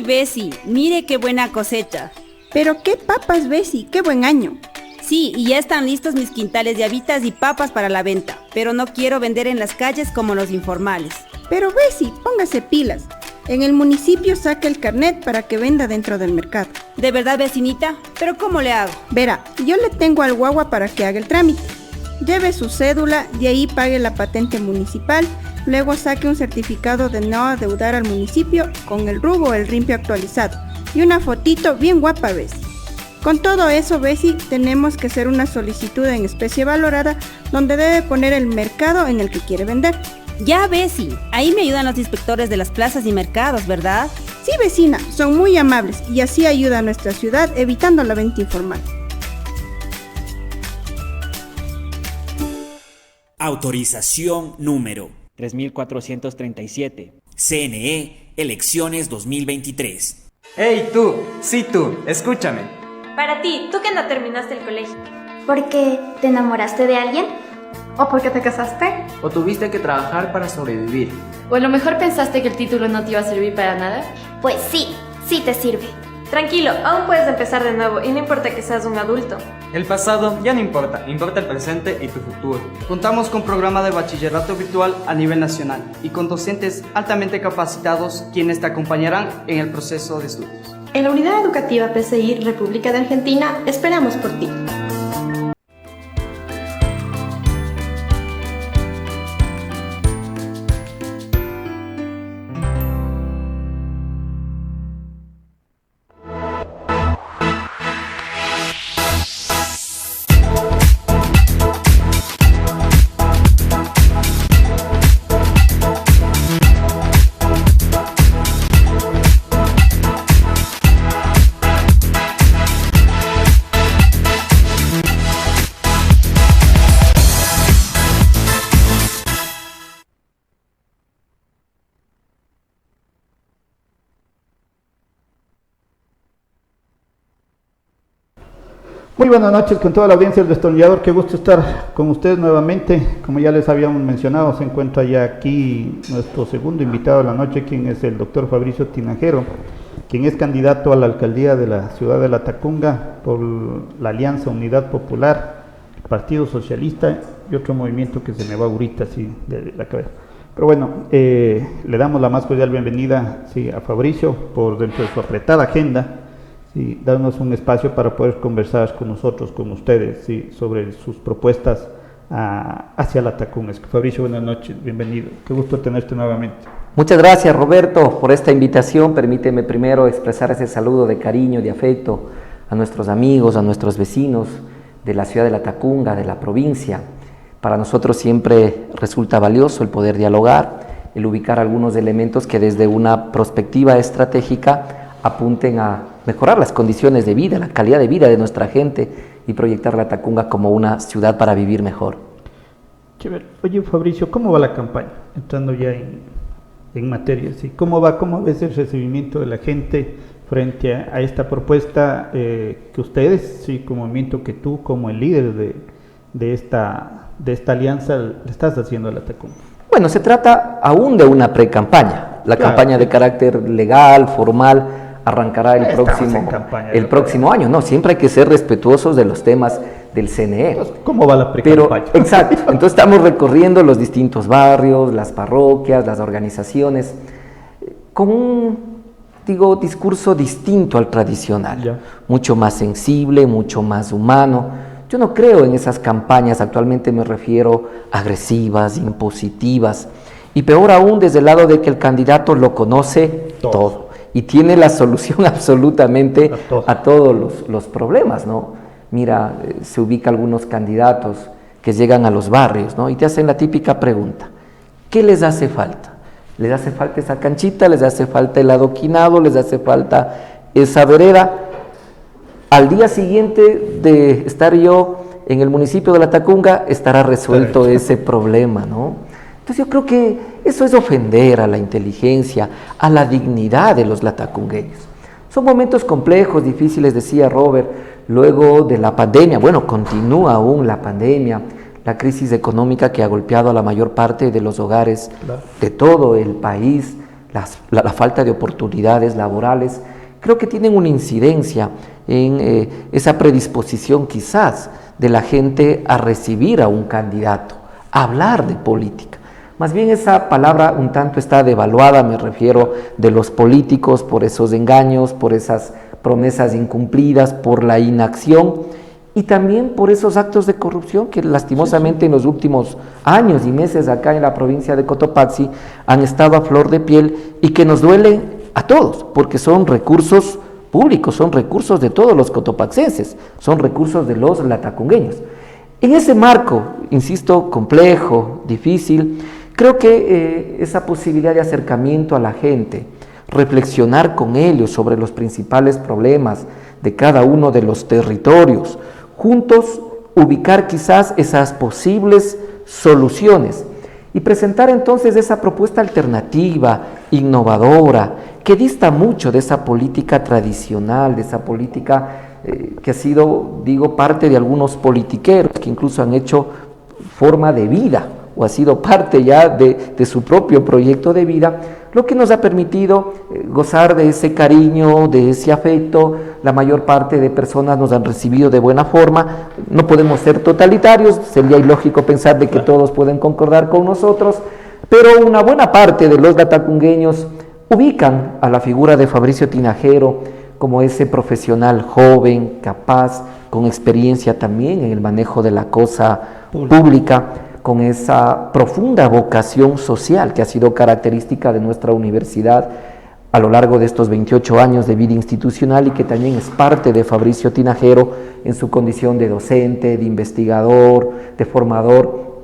Bessie, mire qué buena cosecha. Pero qué papas, Bessie, qué buen año. Sí, y ya están listos mis quintales de habitas y papas para la venta, pero no quiero vender en las calles como los informales. Pero Bessie, póngase pilas. En el municipio saque el carnet para que venda dentro del mercado. ¿De verdad, vecinita? ¿Pero cómo le hago? Verá, yo le tengo al guagua para que haga el trámite. Lleve su cédula, de ahí pague la patente municipal, luego saque un certificado de no adeudar al municipio con el RUB o el rimpio actualizado y una fotito bien guapa, Bessie. Con todo eso, Bessie, tenemos que hacer una solicitud en especie valorada donde debe poner el mercado en el que quiere vender. Ya, Bessie, ahí me ayudan los inspectores de las plazas y mercados, ¿verdad? Sí, vecina, son muy amables y así ayuda a nuestra ciudad evitando la venta informal. Autorización número 3437. CNE, elecciones 2023. ¡Hey tú! Sí tú, escúchame. Para ti, tú que no terminaste el colegio. ¿Por qué te enamoraste de alguien? ¿O porque te casaste? ¿O tuviste que trabajar para sobrevivir? ¿O a lo mejor pensaste que el título no te iba a servir para nada? Pues sí, sí te sirve. Tranquilo, aún puedes empezar de nuevo y no importa que seas un adulto. El pasado ya no importa, importa el presente y tu futuro. Contamos con programa de bachillerato virtual a nivel nacional y con docentes altamente capacitados quienes te acompañarán en el proceso de estudios. En la Unidad Educativa PCI República de Argentina esperamos por ti. Muy buenas noches con toda la audiencia del Destornillador, qué gusto estar con ustedes nuevamente. Como ya les habíamos mencionado, se encuentra ya aquí nuestro segundo invitado de la noche, quien es el doctor Fabricio Tinajero, quien es candidato a la alcaldía de la ciudad de Latacunga por la Alianza Unidad Popular, el Partido Socialista y otro movimiento que se me va ahorita así de la cabeza. Pero bueno, le damos la más cordial bienvenida a Fabricio por dentro de su apretada agenda. Sí, darnos un espacio para poder conversar con nosotros, con ustedes, sobre sus propuestas hacia Latacunga. Fabricio, buenas noches, bienvenido. Qué gusto tenerte nuevamente. Muchas gracias, Roberto, por esta invitación. Permíteme primero expresar ese saludo de cariño, de afecto a nuestros amigos, a nuestros vecinos de la ciudad de Latacunga, de la provincia. Para nosotros siempre resulta valioso el poder dialogar, el ubicar algunos elementos que desde una perspectiva estratégica apunten a mejorar las condiciones de vida, la calidad de vida de nuestra gente y proyectar Latacunga como una ciudad para vivir mejor. Chévere. Oye, Fabricio, ¿cómo va la campaña? Entrando ya en materia, ¿sí? ¿Cómo ves el recibimiento de la gente frente a esta propuesta que ustedes, sí, como movimiento, que tú como el líder de esta alianza le estás haciendo a Latacunga? Bueno, se trata aún de una pre-campaña. La campaña de carácter legal, formal, arrancará el próximo año. No, siempre hay que ser respetuosos de los temas del CNE. Entonces, ¿cómo va la pre-campaña? Exacto. Entonces estamos recorriendo los distintos barrios, las parroquias, las organizaciones, con un, discurso distinto al tradicional, mucho más sensible, mucho más humano. Yo no creo en esas campañas, actualmente me refiero agresivas, impositivas, y peor aún desde el lado de que el candidato lo conoce todo y tiene la solución absolutamente a todos los problemas, ¿no? Mira, se ubican algunos candidatos que llegan a los barrios, ¿no? Y te hacen la típica pregunta: ¿qué les hace falta? ¿Les hace falta esa canchita? ¿Les hace falta el adoquinado? ¿Les hace falta esa vereda? Al día siguiente de estar yo en el municipio de Latacunga, estará resuelto ese problema, ¿no? Entonces yo creo que eso es ofender a la inteligencia, a la dignidad de los latacungueños. Son momentos complejos, difíciles, decía Robert, luego de la pandemia. Bueno, continúa aún la pandemia, la crisis económica que ha golpeado a la mayor parte de los hogares de todo el país, la falta de oportunidades laborales, creo que tienen una incidencia en esa predisposición quizás de la gente a recibir a un candidato, a hablar de política. Más bien esa palabra un tanto está devaluada, me refiero de los políticos por esos engaños, por esas promesas incumplidas, por la inacción y también por esos actos de corrupción que lastimosamente en los últimos años y meses acá en la provincia de Cotopaxi han estado a flor de piel y que nos duelen a todos, porque son recursos públicos, son recursos de todos los cotopaxenses, son recursos de los latacungueños. En ese marco, insisto, complejo, difícil, creo que esa posibilidad de acercamiento a la gente, reflexionar con ellos sobre los principales problemas de cada uno de los territorios, juntos ubicar quizás esas posibles soluciones y presentar entonces esa propuesta alternativa, innovadora, que dista mucho de esa política tradicional, de esa política que ha sido, digo, parte de algunos politiqueros que incluso han hecho forma de vida o ha sido parte ya de su propio proyecto de vida, lo que nos ha permitido gozar de ese cariño, de ese afecto. La mayor parte de personas nos han recibido de buena forma. No podemos ser totalitarios, sería ilógico pensar de que todos pueden concordar con nosotros, pero una buena parte de los latacungueños ubican a la figura de Fabricio Tinajero como ese profesional joven, capaz, con experiencia también en el manejo de la cosa pública, con esa profunda vocación social que ha sido característica de nuestra universidad a lo largo de estos 28 años de vida institucional y que también es parte de Fabricio Tinajero en su condición de docente, de investigador, de formador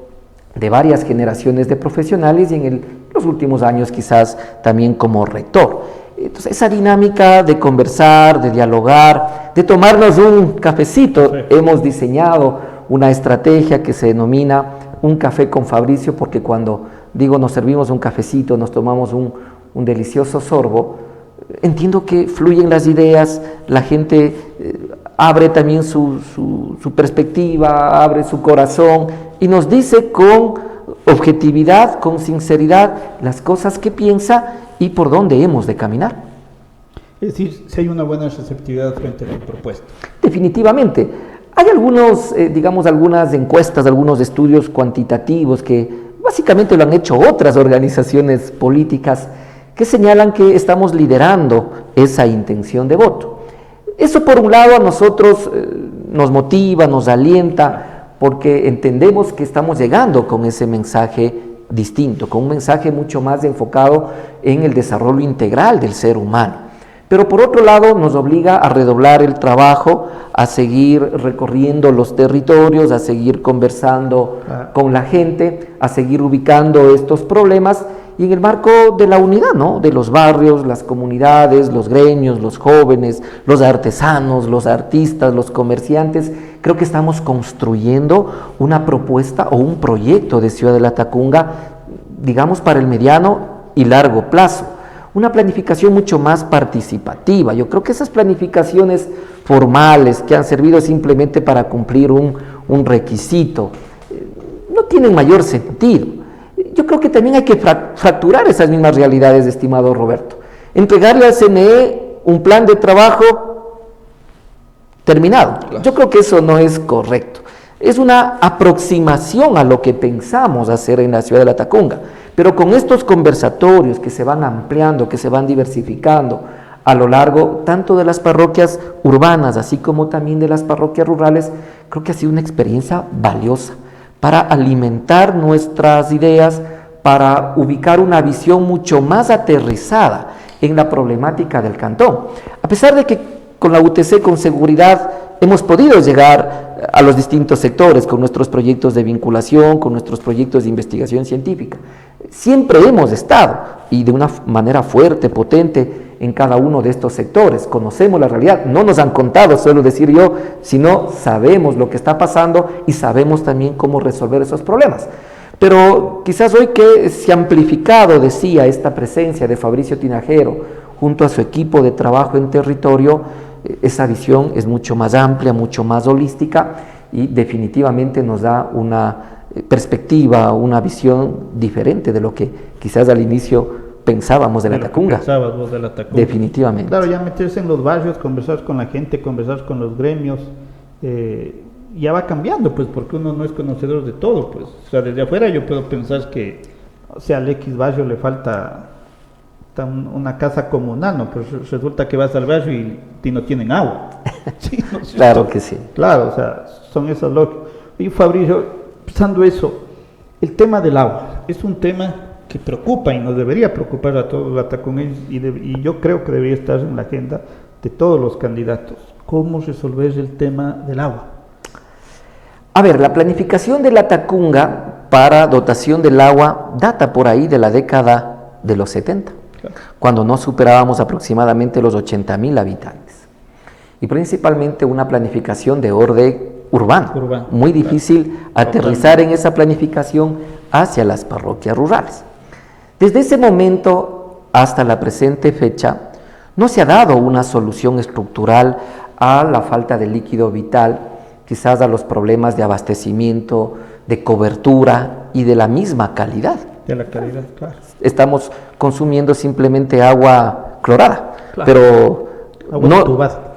de varias generaciones de profesionales y en los últimos años quizás también como rector. Entonces esa dinámica de conversar, de dialogar, de tomarnos un cafecito, hemos diseñado una estrategia que se denomina Un Café con Fabricio, porque cuando digo nos servimos un cafecito, nos tomamos un delicioso sorbo, entiendo que fluyen las ideas, la gente abre también su perspectiva, abre su corazón y nos dice con objetividad, con sinceridad, las cosas que piensa y por dónde hemos de caminar. Es decir, si hay una buena receptividad frente a la propuesta. Definitivamente. Hay algunos, algunas encuestas, algunos estudios cuantitativos que básicamente lo han hecho otras organizaciones políticas que señalan que estamos liderando esa intención de voto. Eso por un lado a nosotros nos motiva, nos alienta, porque entendemos que estamos llegando con ese mensaje distinto, con un mensaje mucho más enfocado en el desarrollo integral del ser humano. Pero por otro lado nos obliga a redoblar el trabajo, a seguir recorriendo los territorios, a seguir conversando con la gente, a seguir ubicando estos problemas y en el marco de la unidad, ¿no? De los barrios, las comunidades, los gremios, los jóvenes, los artesanos, los artistas, los comerciantes. Creo que estamos construyendo una propuesta o un proyecto de Ciudad de Latacunga, digamos, para el mediano y largo plazo. Una planificación mucho más participativa. Yo creo que esas planificaciones formales que han servido simplemente para cumplir un requisito no tienen mayor sentido. Yo creo que también hay que fracturar esas mismas realidades, estimado Roberto. Entregarle al CNE un plan de trabajo terminado. Claro. Yo creo que eso no es correcto. Es una aproximación a lo que pensamos hacer en la Ciudad de Latacunga. Pero con estos conversatorios que se van ampliando, que se van diversificando a lo largo tanto de las parroquias urbanas, así como también de las parroquias rurales, creo que ha sido una experiencia valiosa para alimentar nuestras ideas, para ubicar una visión mucho más aterrizada en la problemática del cantón. A pesar de que con la UTC con seguridad hemos podido llegar a los distintos sectores con nuestros proyectos de vinculación, con nuestros proyectos de investigación científica. Siempre hemos estado, y de una manera fuerte, potente, en cada uno de estos sectores. Conocemos la realidad, no nos han contado, suelo decir yo, sino sabemos lo que está pasando y sabemos también cómo resolver esos problemas. Pero quizás hoy que se ha amplificado, decía, esta presencia de Fabricio Tinajero junto a su equipo de trabajo en territorio, esa visión es mucho más amplia, mucho más holística y definitivamente nos da una perspectiva, una visión diferente de lo que quizás al inicio pensábamos de la Tacunga. Pensabas vos de la Tacunga. Definitivamente. Claro, ya meterse en los barrios, conversar con la gente, conversar con los gremios, ya va cambiando, pues, porque uno no es conocedor de todo, pues. O sea, desde afuera yo puedo pensar que, o sea, al X barrio le falta una casa comunal, ¿no? Pero resulta que vas al barrio y no tienen agua. Sí, ¿no? Claro que sí. Claro, o sea, son esas lógicas. Y Fabricio, pensando eso, el tema del agua es un tema que preocupa y nos debería preocupar a todos los ataconeños y yo creo que debería estar en la agenda de todos los candidatos. ¿Cómo resolver el tema del agua? A ver, la planificación de la Tacunga para dotación del agua data por ahí de la década de los 70, claro, cuando no superábamos aproximadamente los 80.000 habitantes. Y principalmente una planificación de orden urbano. Muy difícil aterrizar en esa planificación hacia las parroquias rurales. Desde ese momento hasta la presente fecha, no se ha dado una solución estructural a la falta de líquido vital, quizás a los problemas de abastecimiento, de cobertura y de la misma calidad. De la calidad, claro. Estamos consumiendo simplemente agua clorada, claro, pero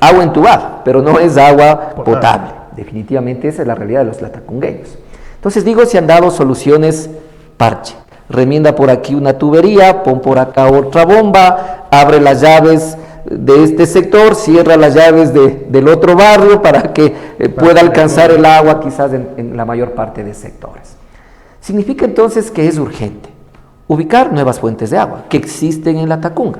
agua entubada, pero no es agua potable. Definitivamente esa es la realidad de los latacungueños. Entonces digo, se han dado soluciones parche. Remienda por aquí una tubería, pon por acá otra bomba, abre las llaves de este sector, cierra las llaves del otro barrio para que pueda alcanzar el agua quizás en la mayor parte de sectores. Significa entonces que es urgente ubicar nuevas fuentes de agua que existen en la Tacunga.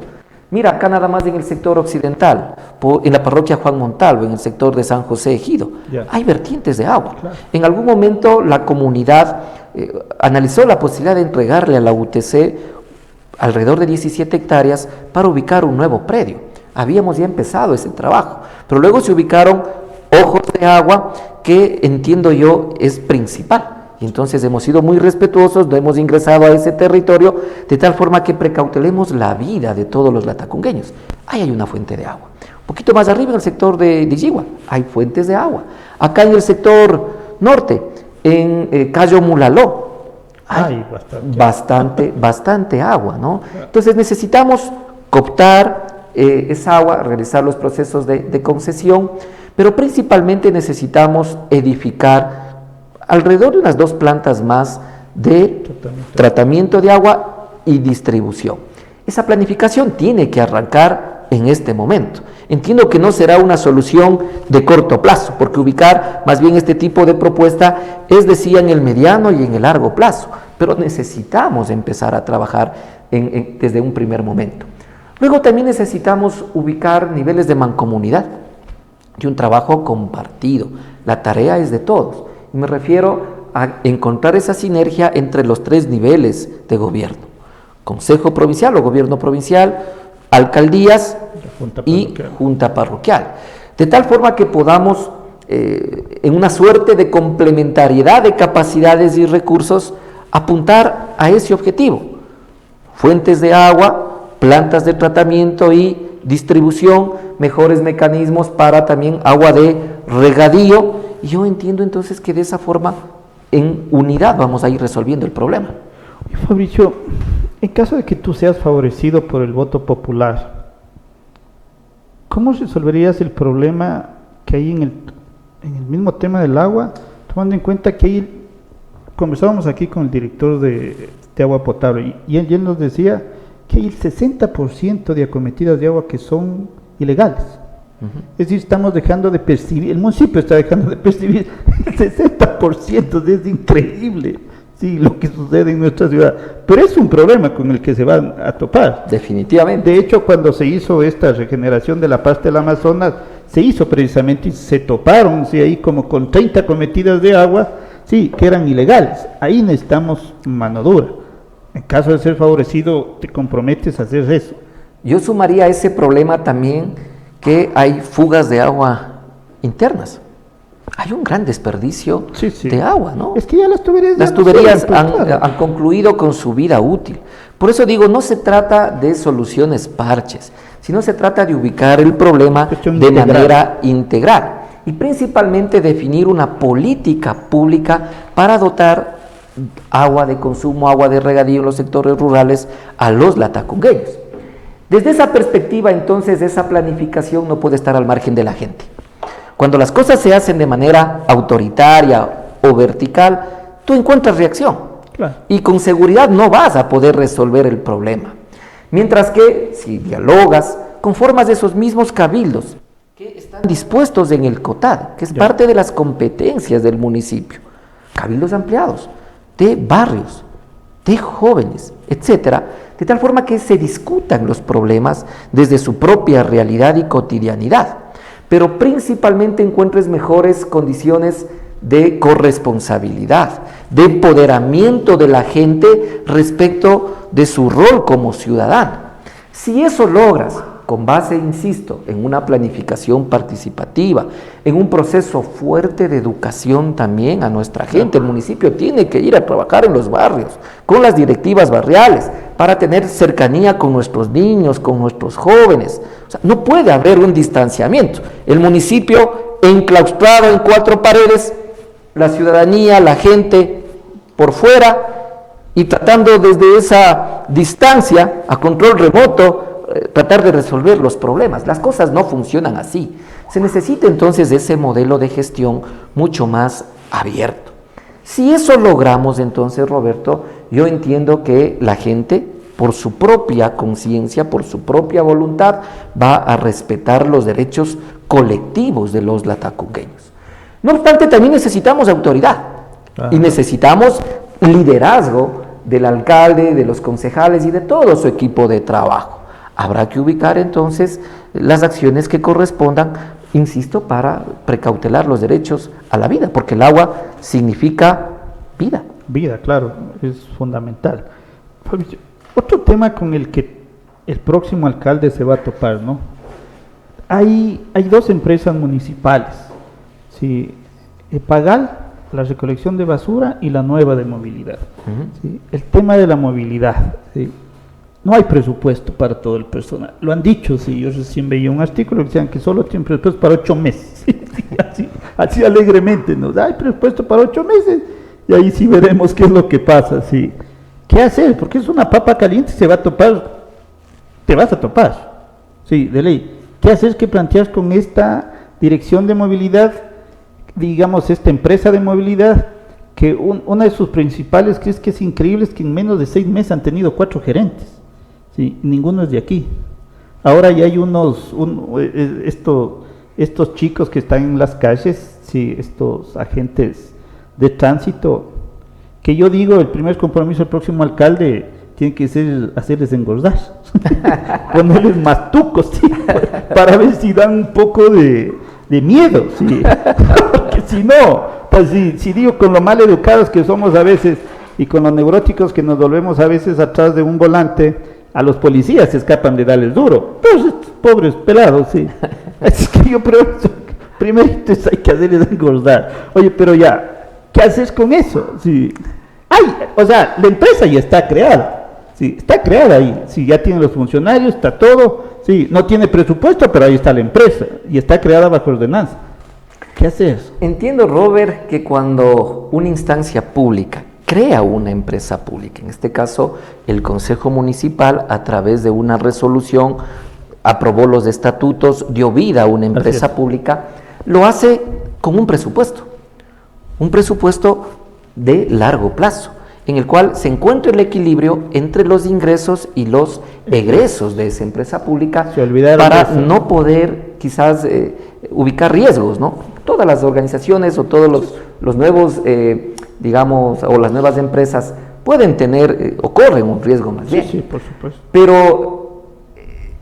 Mira, acá nada más en el sector occidental, en la parroquia Juan Montalvo, en el sector de San José Ejido, hay vertientes de agua. Claro. En algún momento la comunidad analizó la posibilidad de entregarle a la UTC alrededor de 17 hectáreas para ubicar un nuevo predio. Habíamos ya empezado ese trabajo, pero luego se ubicaron ojos de agua que entiendo yo es principal. Y entonces hemos sido muy respetuosos, no hemos ingresado a ese territorio de tal forma que precautelemos la vida de todos los latacungueños. Ahí hay una fuente de agua. Un poquito más arriba en el sector de Yigua hay fuentes de agua. Acá en el sector norte, en Cayo Mulaló, hay bastante agua, ¿no? Entonces necesitamos cooptar esa agua, realizar los procesos de concesión, pero principalmente necesitamos edificar alrededor de unas 2 plantas más de tratamiento de agua y distribución. Esa planificación tiene que arrancar en este momento. Entiendo que no será una solución de corto plazo, porque ubicar más bien este tipo de propuesta es, decía, en el mediano y en el largo plazo, pero necesitamos empezar a trabajar desde un primer momento. Luego también necesitamos ubicar niveles de mancomunidad y un trabajo compartido. La tarea es de todos. Y me refiero a encontrar esa sinergia entre los 3 niveles de gobierno: Consejo Provincial o Gobierno Provincial, alcaldías y Junta Parroquial. De tal forma que podamos, en una suerte de complementariedad de capacidades y recursos, apuntar a ese objetivo: fuentes de agua, plantas de tratamiento y distribución, mejores mecanismos para también agua de regadío. Y yo entiendo entonces que de esa forma, en unidad, vamos a ir resolviendo el problema. Fabricio, en caso de que tú seas favorecido por el voto popular, ¿cómo resolverías el problema que hay en el mismo tema del agua, tomando en cuenta que ahí conversábamos aquí con el director de agua potable y él nos decía que hay el 60% de acometidas de agua que son ilegales? Es decir, estamos dejando de percibir, el municipio está dejando de percibir el 60%, es increíble, sí, lo que sucede en nuestra ciudad, pero es un problema con el que se van a topar. Definitivamente. De hecho, cuando se hizo esta regeneración de la pasta del Amazonas, se hizo precisamente y se toparon, sí, ahí como con 30 acometidas de agua, sí, que eran ilegales. Ahí necesitamos mano dura. En caso de ser favorecido, te comprometes a hacer eso. Yo sumaría a ese problema también que hay fugas de agua internas. Hay un gran desperdicio de agua, ¿no? Es que ya las tuberías han concluido con su vida útil. Por eso digo, no se trata de soluciones parches, sino se trata de ubicar el problema de manera integral y principalmente definir una política pública para dotar agua de consumo, agua de regadío en los sectores rurales a los latacungueños. Desde esa perspectiva, entonces, esa planificación no puede estar al margen de la gente. Cuando las cosas se hacen de manera autoritaria o vertical, tú encuentras reacción. Claro. Y con seguridad no vas a poder resolver el problema. Mientras que, si dialogas, conformas esos mismos cabildos que están dispuestos en el COTAD, que es parte de las competencias del municipio, cabildos ampliados, de barrios, de jóvenes, etcétera, de tal forma que se discutan los problemas desde su propia realidad y cotidianidad, pero principalmente encuentres mejores condiciones de corresponsabilidad, de empoderamiento de la gente respecto de su rol como ciudadano. Si eso logras, con base, insisto, en una planificación participativa, en un proceso fuerte de educación también a nuestra gente, el municipio tiene que ir a trabajar en los barrios, con las directivas barriales, para tener cercanía con nuestros niños, con nuestros jóvenes. O sea, no puede haber un distanciamiento. El municipio enclaustrado en 4 paredes, la ciudadanía, la gente por fuera, y tratando desde esa distancia, a control remoto, tratar de resolver los problemas. Las cosas no funcionan así. Se necesita entonces ese modelo de gestión mucho más abierto. Si eso logramos, entonces, Roberto, yo entiendo que la gente, por su propia conciencia, por su propia voluntad, va a respetar los derechos colectivos de los latacungueños. No obstante, también necesitamos autoridad y necesitamos liderazgo del alcalde, de los concejales y de todo su equipo de trabajo. Habrá que ubicar entonces las acciones que correspondan, insisto, para precautelar los derechos a la vida, porque el agua significa vida. Vida, claro, es fundamental. Otro tema con el que el próximo alcalde se va a topar, ¿no? Hay 2 empresas municipales, ¿sí? Epagal, la recolección de basura, y la nueva de movilidad. ¿Sí? El tema de la movilidad, ¿sí? No hay presupuesto para todo el personal. Lo han dicho, sí. Yo recién veía un artículo que decían que solo tienen presupuesto para 8 meses. Así alegremente, ¿no? Hay presupuesto para 8 meses y ahí sí veremos qué es lo que pasa, sí. ¿Qué hacer? Porque es una papa caliente y se va a topar. Te vas a topar, sí, de ley. ¿Qué hacer? ¿Qué planteas con esta dirección de movilidad? Digamos, esta empresa de movilidad, que una de sus principales, que es increíble, es que en menos de 6 meses han tenido 4 gerentes. Sí, ninguno es de aquí. Ahora ya hay estos chicos que están en las calles, sí, estos agentes de tránsito, que yo digo, el primer compromiso del próximo alcalde tiene que ser hacerles engordar, ponerles mastucos, sí, para ver si dan un poco de miedo, sí. Porque si no, pues si digo, con lo mal educados que somos a veces y con los neuróticos que nos volvemos a veces atrás de un volante, a los policías se escapan de darles duro. Pues estos pobres pelados, sí. Es que yo primero hay que hacerles engordar. Oye, pero ya, ¿qué haces con eso? Sí. O sea, la empresa ya está creada. Sí, está creada ahí. Sí, ya tienen los funcionarios, está todo. Sí, no tiene presupuesto, pero ahí está la empresa. Y está creada bajo ordenanza. ¿Qué haces? Entiendo, Robert, que cuando una instancia pública crea una empresa pública, en este caso el Consejo Municipal, a través de una resolución, aprobó los estatutos, dio vida a una empresa pública, lo hace con un presupuesto de largo plazo, en el cual se encuentra el equilibrio entre los ingresos y los egresos de esa empresa pública, para no poder quizás ubicar riesgos, ¿no? Todas las organizaciones o todos los nuevos, digamos, o las nuevas empresas pueden tener o corren un riesgo más bien. Sí, por supuesto. Pero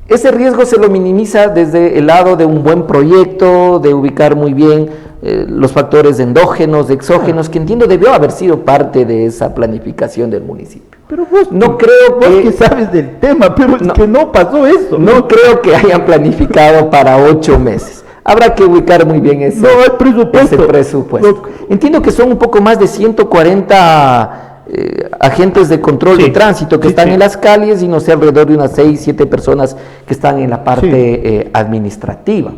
ese riesgo se lo minimiza desde el lado de un buen proyecto, de ubicar muy bien los factores endógenos, exógenos, que entiendo debió haber sido parte de esa planificación del municipio. Pero vos, no creo que sabes del tema, pero es que no pasó eso. No creo que hayan planificado para 8 meses. Habrá que ubicar muy bien ese presupuesto. Entiendo que son un poco más de 140 agentes de control de tránsito que están en las calles, y no sé, alrededor de unas 6, 7 personas que están en la parte administrativa.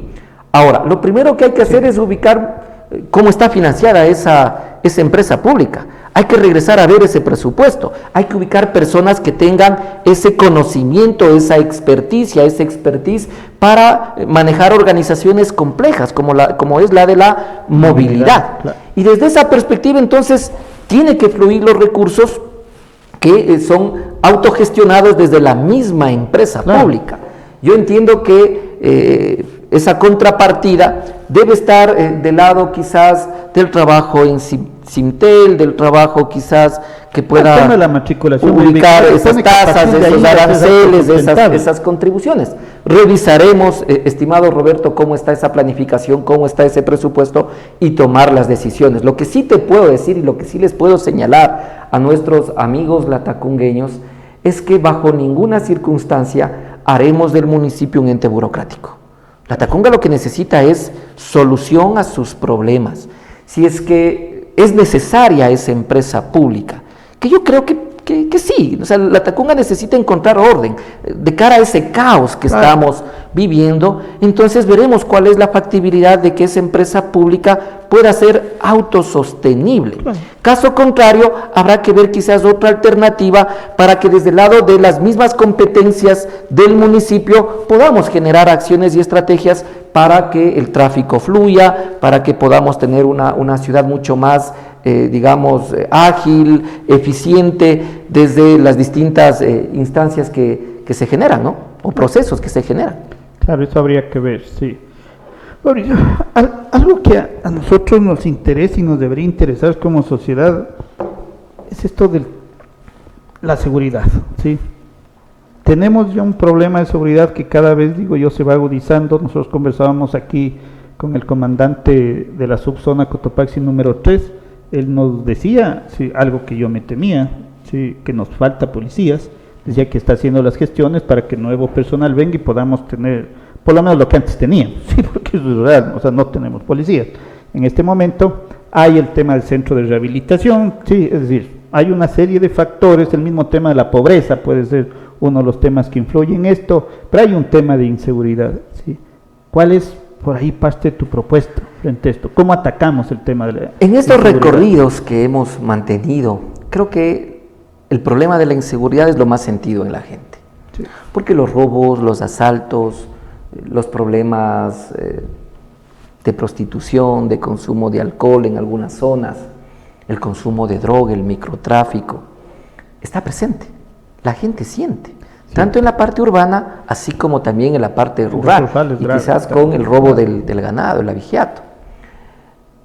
Ahora, lo primero que hay que hacer es ubicar cómo está financiada esa empresa pública. Hay que regresar a ver ese presupuesto, hay que ubicar personas que tengan ese conocimiento, esa experticia, ese expertise para manejar organizaciones complejas como es la de la movilidad. Claro. Y desde esa perspectiva entonces tiene que fluir los recursos que son autogestionados desde la misma empresa pública. Yo entiendo que esa contrapartida debe estar del lado quizás del trabajo en Simtel, del trabajo quizás que pueda la matriculación ubicar esas tasas, esos aranceles, esas esas contribuciones. Revisaremos, estimado Roberto, cómo está esa planificación, cómo está ese presupuesto y tomar las decisiones. Lo que sí te puedo decir y lo que sí les puedo señalar a nuestros amigos latacungueños es que bajo ninguna circunstancia haremos del municipio un ente burocrático. Latacunga lo que necesita es solución a sus problemas. Si es que es necesaria esa empresa pública, que yo creo que sí, o sea, Latacunga necesita encontrar orden de cara a ese caos que estamos viviendo, entonces veremos cuál es la factibilidad de que esa empresa pública pueda ser autosostenible. Caso contrario, habrá que ver quizás otra alternativa para que desde el lado de las mismas competencias del municipio podamos generar acciones y estrategias para que el tráfico fluya, para que podamos tener una ciudad mucho más ágil, eficiente, desde las distintas instancias que se generan, ¿no? O procesos que se generan. Claro, eso habría que ver, sí. Mauricio, algo que a nosotros nos interesa y nos debería interesar como sociedad es esto de la seguridad, ¿sí? Tenemos ya un problema de seguridad que cada vez, se va agudizando. Nosotros conversábamos aquí con el comandante de la subzona Cotopaxi número 3, él nos decía, sí, algo que yo me temía, sí, que nos falta policías, decía que está haciendo las gestiones para que nuevo personal venga y podamos tener, por lo menos lo que antes teníamos, sí, porque eso es real, o sea, no tenemos policías. En este momento hay el tema del centro de rehabilitación, sí, es decir, hay una serie de factores, el mismo tema de la pobreza puede ser uno de los temas que influyen en esto, pero hay un tema de inseguridad, sí. ¿Cuál es por ahí parte de tu propuesta frente a esto? ¿Cómo atacamos el tema de la En estos recorridos que hemos mantenido, creo que el problema de la inseguridad es lo más sentido en la gente. Sí. Porque los robos, los asaltos, los problemas de prostitución, de consumo de alcohol en algunas zonas, el consumo de droga, el microtráfico, está presente. La gente siente, sí, tanto en la parte urbana, así como también en la parte rural, y quizás con el robo del ganado, el abigeato.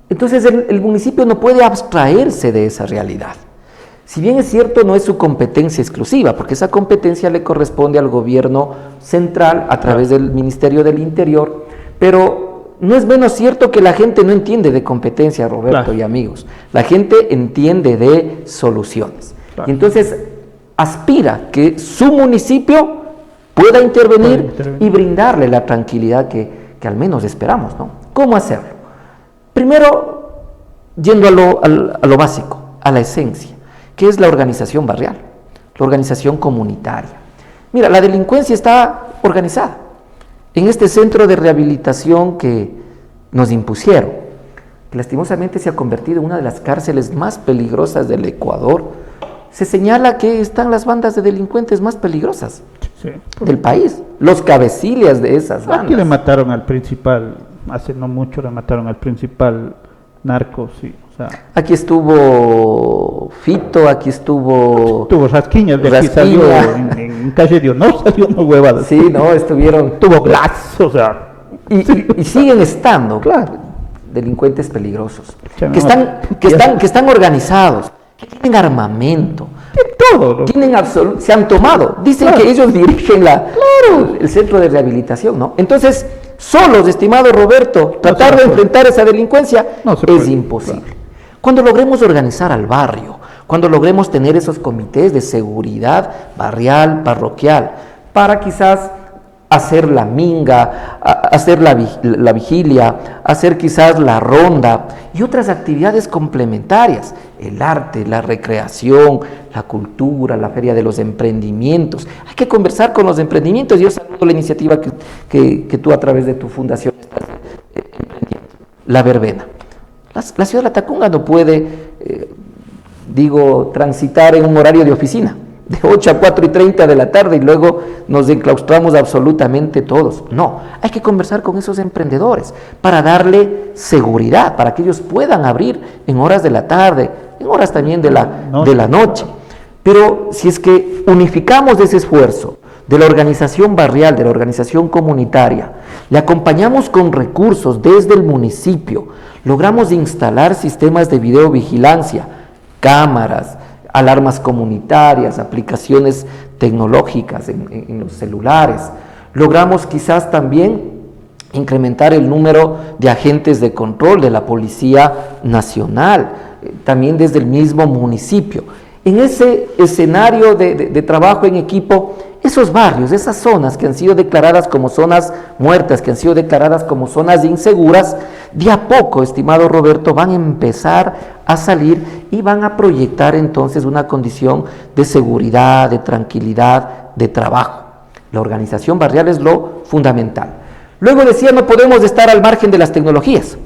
Entonces el municipio no puede abstraerse de esa realidad. Si bien es cierto, no es su competencia exclusiva, porque esa competencia le corresponde al gobierno central a través del Ministerio del Interior, pero no es menos cierto que la gente no entiende de competencia, Roberto y amigos. La gente entiende de soluciones. Y entonces aspira que su municipio pueda intervenir y brindarle la tranquilidad que al menos esperamos, ¿no? ¿Cómo hacerlo? Primero, yendo a lo básico, a la esencia, que es la organización barrial, la organización comunitaria. Mira, la delincuencia está organizada. En este centro de rehabilitación que nos impusieron, que lastimosamente se ha convertido en una de las cárceles más peligrosas del Ecuador, se señala que están las bandas de delincuentes más peligrosas del país, los cabecillas de esas bandas. Aquí le mataron al principal, hace no mucho le mataron al principal narco, sí. O sea, aquí estuvo Fito, aquí estuvo Rasquiñas, de aquí salió en calle de Honor, salió una huevada. Sí, no, estuvieron. Tuvo Glass, o sea. Y siguen estando, delincuentes peligrosos, que están organizados, que tienen armamento, todo, ¿no? Se han tomado, dicen que ellos dirigen el centro de rehabilitación, ¿no? Entonces, solos, estimado Roberto, tratar de enfrentar esa delincuencia es imposible. Cuando logremos organizar al barrio, cuando logremos tener esos comités de seguridad barrial, parroquial, para quizás hacer la minga, hacer la vigilia, hacer quizás la ronda y otras actividades complementarias, el arte, la recreación, la cultura, la feria de los emprendimientos. Hay que conversar con los emprendimientos. Yo saludo la iniciativa que tú a través de tu fundación estás emprendiendo, la verbena. La ciudad de Latacunga no puede transitar en un horario de oficina, de 8 a 4:30 de la tarde y luego nos enclaustramos absolutamente todos. No, hay que conversar con esos emprendedores para darle seguridad, para que ellos puedan abrir en horas de la tarde, en horas también de la noche. Pero si es que unificamos ese esfuerzo de la organización barrial, de la organización comunitaria, le acompañamos con recursos desde el municipio, logramos instalar sistemas de videovigilancia, cámaras, alarmas comunitarias, aplicaciones tecnológicas en los celulares, logramos quizás también incrementar el número de agentes de control de la Policía Nacional, también desde el mismo municipio. En ese escenario de trabajo en equipo, esos barrios, esas zonas que han sido declaradas como zonas muertas, que han sido declaradas como zonas inseguras, de a poco, estimado Roberto, van a empezar a salir y van a proyectar entonces una condición de seguridad, de tranquilidad, de trabajo. La organización barrial es lo fundamental. Luego decía, no podemos estar al margen de las tecnologías.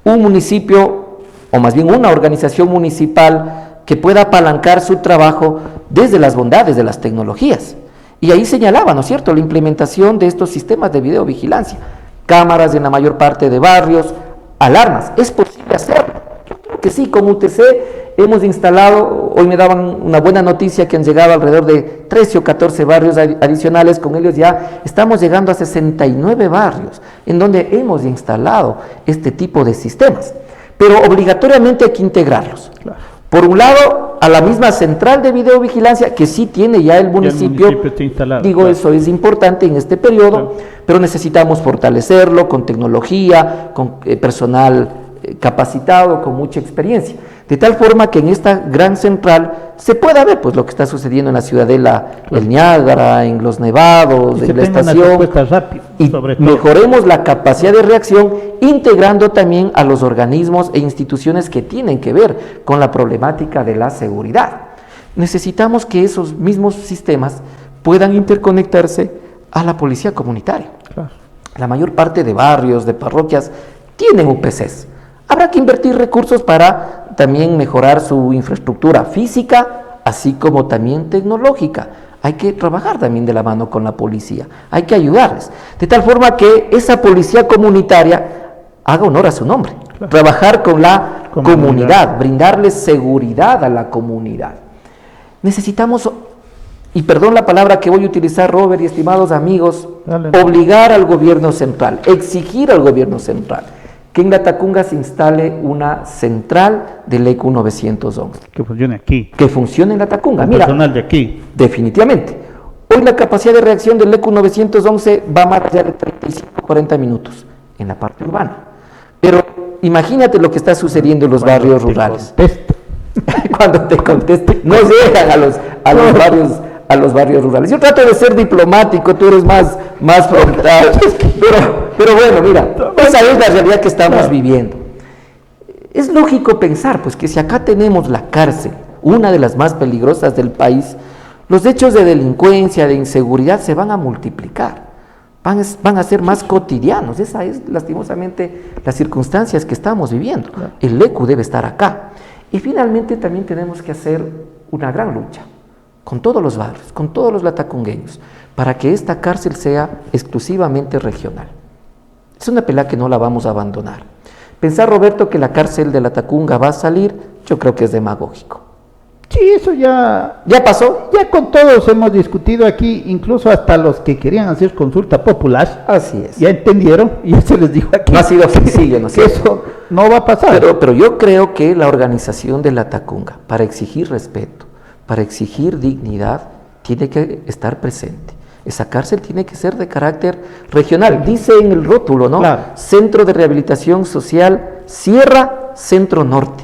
Un municipio, o más bien una organización municipal, que pueda apalancar su trabajo desde las bondades de las tecnologías. Y ahí señalaba, ¿no es cierto?, la implementación de estos sistemas de videovigilancia, cámaras en la mayor parte de barrios, alarmas. ¿Es posible hacerlo? Yo creo que sí, con UTC hemos instalado, hoy me daban una buena noticia que han llegado alrededor de 13 o 14 barrios adicionales, con ellos ya estamos llegando a 69 barrios, en donde hemos instalado este tipo de sistemas. Pero obligatoriamente hay que integrarlos. Claro. Por un lado, a la misma central de videovigilancia, que sí tiene ya el municipio está instalado, claro. Eso es importante en este periodo, claro. Pero necesitamos fortalecerlo con tecnología, con personal capacitado, con mucha experiencia, de tal forma que en esta gran central se pueda ver pues lo que está sucediendo en la Ciudadela, claro. El Niágara, en los Nevados, en la estación, rápido, y mejoremos la capacidad de reacción, integrando también a los organismos e instituciones que tienen que ver con la problemática de la seguridad. Necesitamos que esos mismos sistemas puedan interconectarse a la policía comunitaria. Claro. La mayor parte de barrios, de parroquias, tienen UPCs. Habrá que invertir recursos para también mejorar su infraestructura física, así como también tecnológica. Hay que trabajar también de la mano con la policía, hay que ayudarles, de tal forma que esa policía comunitaria haga honor a su nombre, claro. Trabajar con la comunidad, brindarles seguridad a la comunidad. Necesitamos, y perdón la palabra que voy a utilizar, Robert y estimados amigos, obligar al gobierno central, exigir al gobierno central que en Latacunga se instale una central del ECU 911. Que funcione aquí. Que funcione en Latacunga. Mira, personal de aquí. Definitivamente. Hoy la capacidad de reacción del ECU 911 va más allá de 35-40 minutos en la parte urbana. Pero imagínate lo que está sucediendo en los barrios rurales. Cuando te conteste, no llegan a los barrios rurales. Yo trato de ser diplomático, tú eres más frontal. Pero bueno, mira, esa es la realidad que estamos viviendo. Es lógico pensar, pues, que si acá tenemos la cárcel, una de las más peligrosas del país, los hechos de delincuencia, de inseguridad se van a multiplicar, van a ser más cotidianos. Esa es lastimosamente las circunstancias que estamos viviendo. El ECU debe estar acá. Y finalmente también tenemos que hacer una gran lucha con todos los barrios, con todos los latacungueños, para que esta cárcel sea exclusivamente regional. Es una pelea que no la vamos a abandonar. Pensar, Roberto, que la cárcel de Latacunga va a salir, yo creo que es demagógico. Sí, eso ya pasó. Ya con todos hemos discutido aquí, incluso hasta los que querían hacer consulta popular. Así es. Ya entendieron y ya se les dijo aquí. No ha sido sencillo, ¿no es cierto? Eso no va a pasar. Pero yo creo que la organización de Latacunga, para exigir respeto, para exigir dignidad, tiene que estar presente. Esa cárcel tiene que ser de carácter regional. Dice en el rótulo, ¿no? Claro. Centro de Rehabilitación Social Sierra Centro Norte.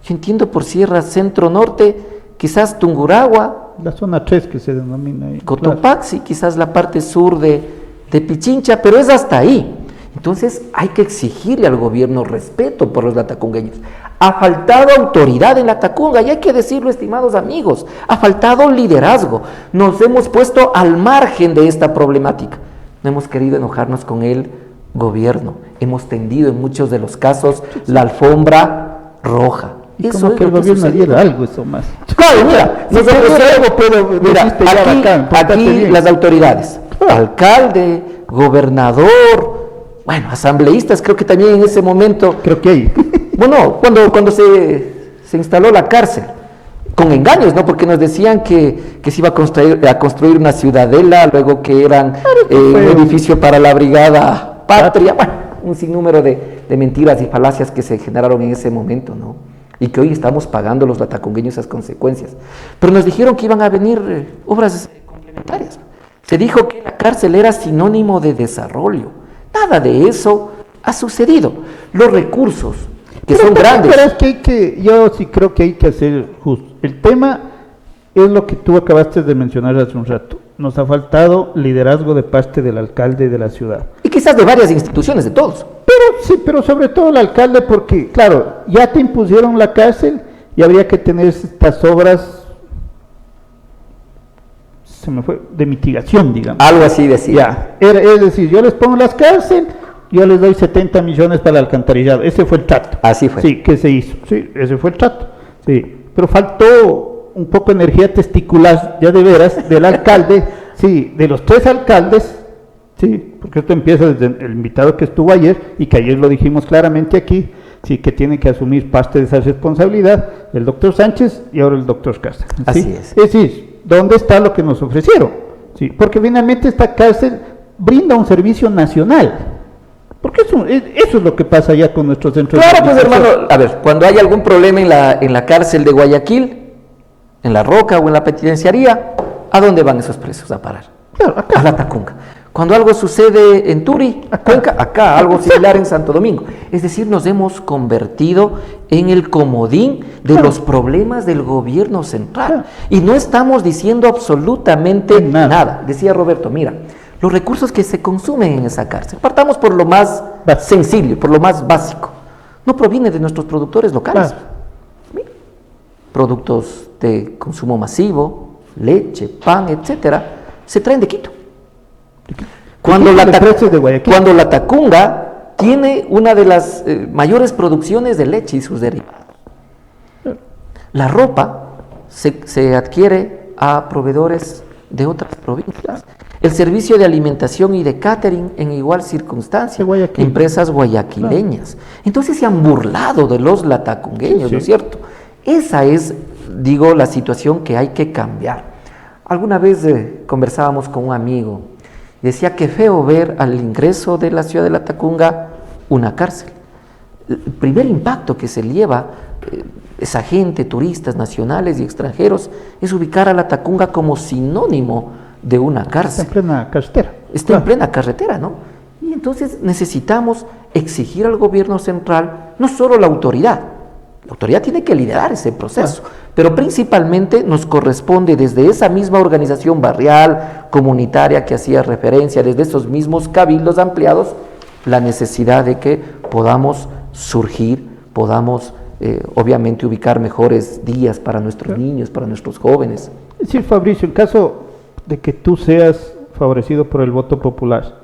Yo entiendo por Sierra Centro Norte, quizás Tungurahua. La zona 3 que se denomina ahí. Cotopaxi, claro. Quizás la parte sur de Pichincha, pero es hasta ahí. Entonces hay que exigirle al gobierno respeto por los latacungueños. Ha faltado autoridad en Latacunga, y hay que decirlo, estimados amigos, ha faltado liderazgo. Nos hemos puesto al margen de esta problemática. No hemos querido enojarnos con el gobierno. Hemos tendido en muchos de los casos la alfombra roja. Y Eso como es que el lo que gobierno sucedió. diera algo eso más. Claro, mira, Si tuviera algo, pero mira, dijiste ya bacán, pórtate aquí bien. las autoridades, alcalde, gobernador, bueno, asambleístas, creo que también en ese momento, Creo que hay. bueno, cuando se instaló la cárcel, con engaños, ¿no? Porque nos decían que se iba a construir una ciudadela, luego que eran un edificio para la Brigada Patria, bueno, un sinnúmero de mentiras y falacias que se generaron en ese momento, ¿no? Y que hoy estamos pagando los latacungueños esas consecuencias. Pero nos dijeron que iban a venir obras complementarias. Se dijo que la cárcel era sinónimo de desarrollo. Nada de eso ha sucedido. Los recursos, que son grandes. Pero es que yo sí creo que hay que hacer justo. El tema es lo que tú acabaste de mencionar hace un rato. Nos ha faltado liderazgo de parte del alcalde de la ciudad. Y quizás de varias instituciones, de todos. Pero sobre todo el alcalde, porque claro, ya te impusieron la cárcel y habría que tener estas obras, se me fue, de mitigación, digamos. Algo así decía. Ya, es decir, yo les pongo las cárceles, yo les doy 70 millones para el alcantarillado. Ese fue el trato. Así fue. Sí, que se hizo. Sí, ese fue el trato. Sí, pero faltó un poco de energía testicular, ya de veras, del alcalde, sí, de los 3 alcaldes. Sí, porque esto empieza desde el invitado que estuvo ayer y que ayer lo dijimos claramente aquí, sí, que tiene que asumir parte de esa responsabilidad el doctor Sánchez y ahora el doctor Cárcel. ¿sí? Así es. Es decir, ¿dónde está lo que nos ofrecieron? Sí, porque finalmente esta cárcel brinda un servicio nacional. Porque eso es lo que pasa ya con nuestros centros de Claro, pues rehabilitación. hermano, a ver, cuando hay algún problema en la cárcel de Guayaquil, en La Roca o en la penitenciaría, ¿a dónde van esos presos a parar? Claro, acá. A la Tacunga. Cuando algo sucede en Turi, Cuenca, acá, algo similar en Santo Domingo. Es decir, nos hemos convertido en el comodín de los problemas del gobierno central. Y no estamos diciendo absolutamente nada. Decía Roberto, mira, los recursos que se consumen en esa cárcel, partamos por lo más sencillo, por lo más básico, no proviene de nuestros productores locales. Mira, productos de consumo masivo, leche, pan, etcétera, se traen de Quito. Cuando la Tacunga tiene una de las mayores producciones de leche y sus derivados. La ropa se adquiere a proveedores de otras provincias. El servicio de alimentación y de catering en igual circunstancia, empresas guayaquileñas. Entonces se han burlado de los latacungueños, ¿no es cierto? Esa es, digo, la situación que hay que cambiar. Alguna vez conversábamos con un amigo. Decía que feo ver al ingreso de la ciudad de La Tacunga una cárcel. El primer impacto que se lleva esa gente, turistas nacionales y extranjeros, es ubicar a La Tacunga como sinónimo de una cárcel. Está en plena carretera. Está en plena carretera, ¿no? Y entonces necesitamos exigir al gobierno central, no solo la autoridad tiene que liderar ese proceso, pero principalmente nos corresponde desde esa misma organización barrial, comunitaria que hacía referencia, desde esos mismos cabildos ampliados, la necesidad de que podamos surgir, podamos obviamente ubicar mejores días para nuestros niños, para nuestros jóvenes. Es decir, Fabricio, en caso de que tú seas favorecido por el voto popular,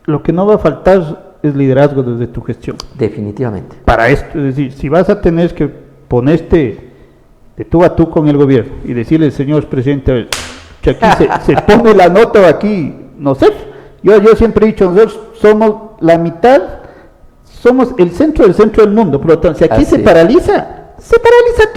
lo que no va a faltar es liderazgo desde tu gestión. Definitivamente. Para esto, es decir, si vas a tener que ponerte de tú a tú con el gobierno y decirle, señor presidente, a ver, que aquí se pone la nota o aquí, no sé, yo siempre he dicho, nosotros somos la mitad, somos el centro del mundo, por lo tanto, si aquí se paraliza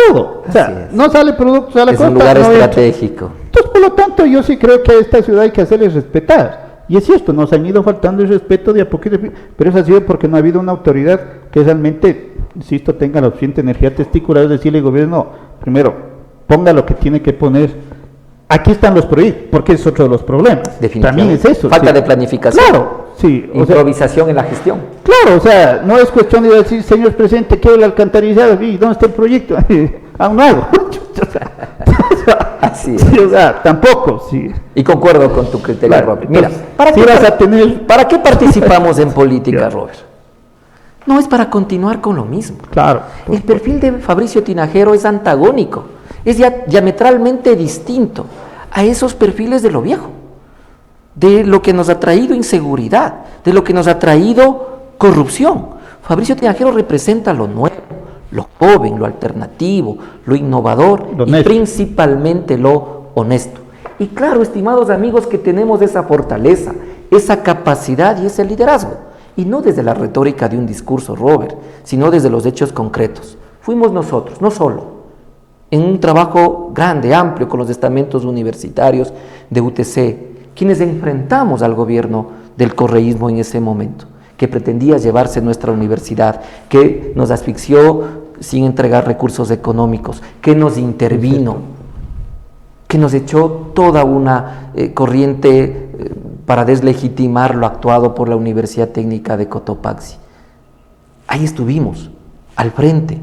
todo, o sea, no sale producto, sale es un lugar estratégico. Entonces, por lo tanto, yo sí creo que a esta ciudad hay que hacerles respetar. Y es cierto, nos han ido faltando el respeto de a poquito, pero eso ha sido porque no ha habido una autoridad que realmente, insisto, tenga la suficiente energía testicular de decirle al gobierno, primero, ponga lo que tiene que poner. Aquí están los proyectos, porque es otro de los problemas. También es eso. Falta de planificación. Claro, sí. Improvisación en la gestión. Claro, o sea, no es cuestión de decir, señor presidente, quiero el alcantarillado, ¿y dónde está el proyecto? Aún no hago. Así es. Sí, o sea, tampoco, sí. Y concuerdo con tu criterio, Claro, Robert. Mira, entonces, ¿para qué participamos en política, Robert? No es para continuar con lo mismo. Claro. El perfil de Fabricio Tinajero es antagónico, es diametralmente distinto a esos perfiles de lo viejo, de lo que nos ha traído inseguridad, de lo que nos ha traído corrupción. Fabricio Tinajero representa lo nuevo, lo joven, lo alternativo, lo innovador y principalmente lo honesto. Y claro, estimados amigos, que tenemos esa fortaleza, esa capacidad y ese liderazgo. Y no desde la retórica de un discurso, Robert, sino desde los hechos concretos. Fuimos nosotros, no solo, en un trabajo grande, amplio, con los estamentos universitarios de UTC, quienes enfrentamos al gobierno del correísmo en ese momento, que pretendía llevarse nuestra universidad, que nos asfixió sin entregar recursos económicos, que nos intervino, que nos echó toda una corriente para deslegitimar lo actuado por la Universidad Técnica de Cotopaxi. Ahí estuvimos, al frente,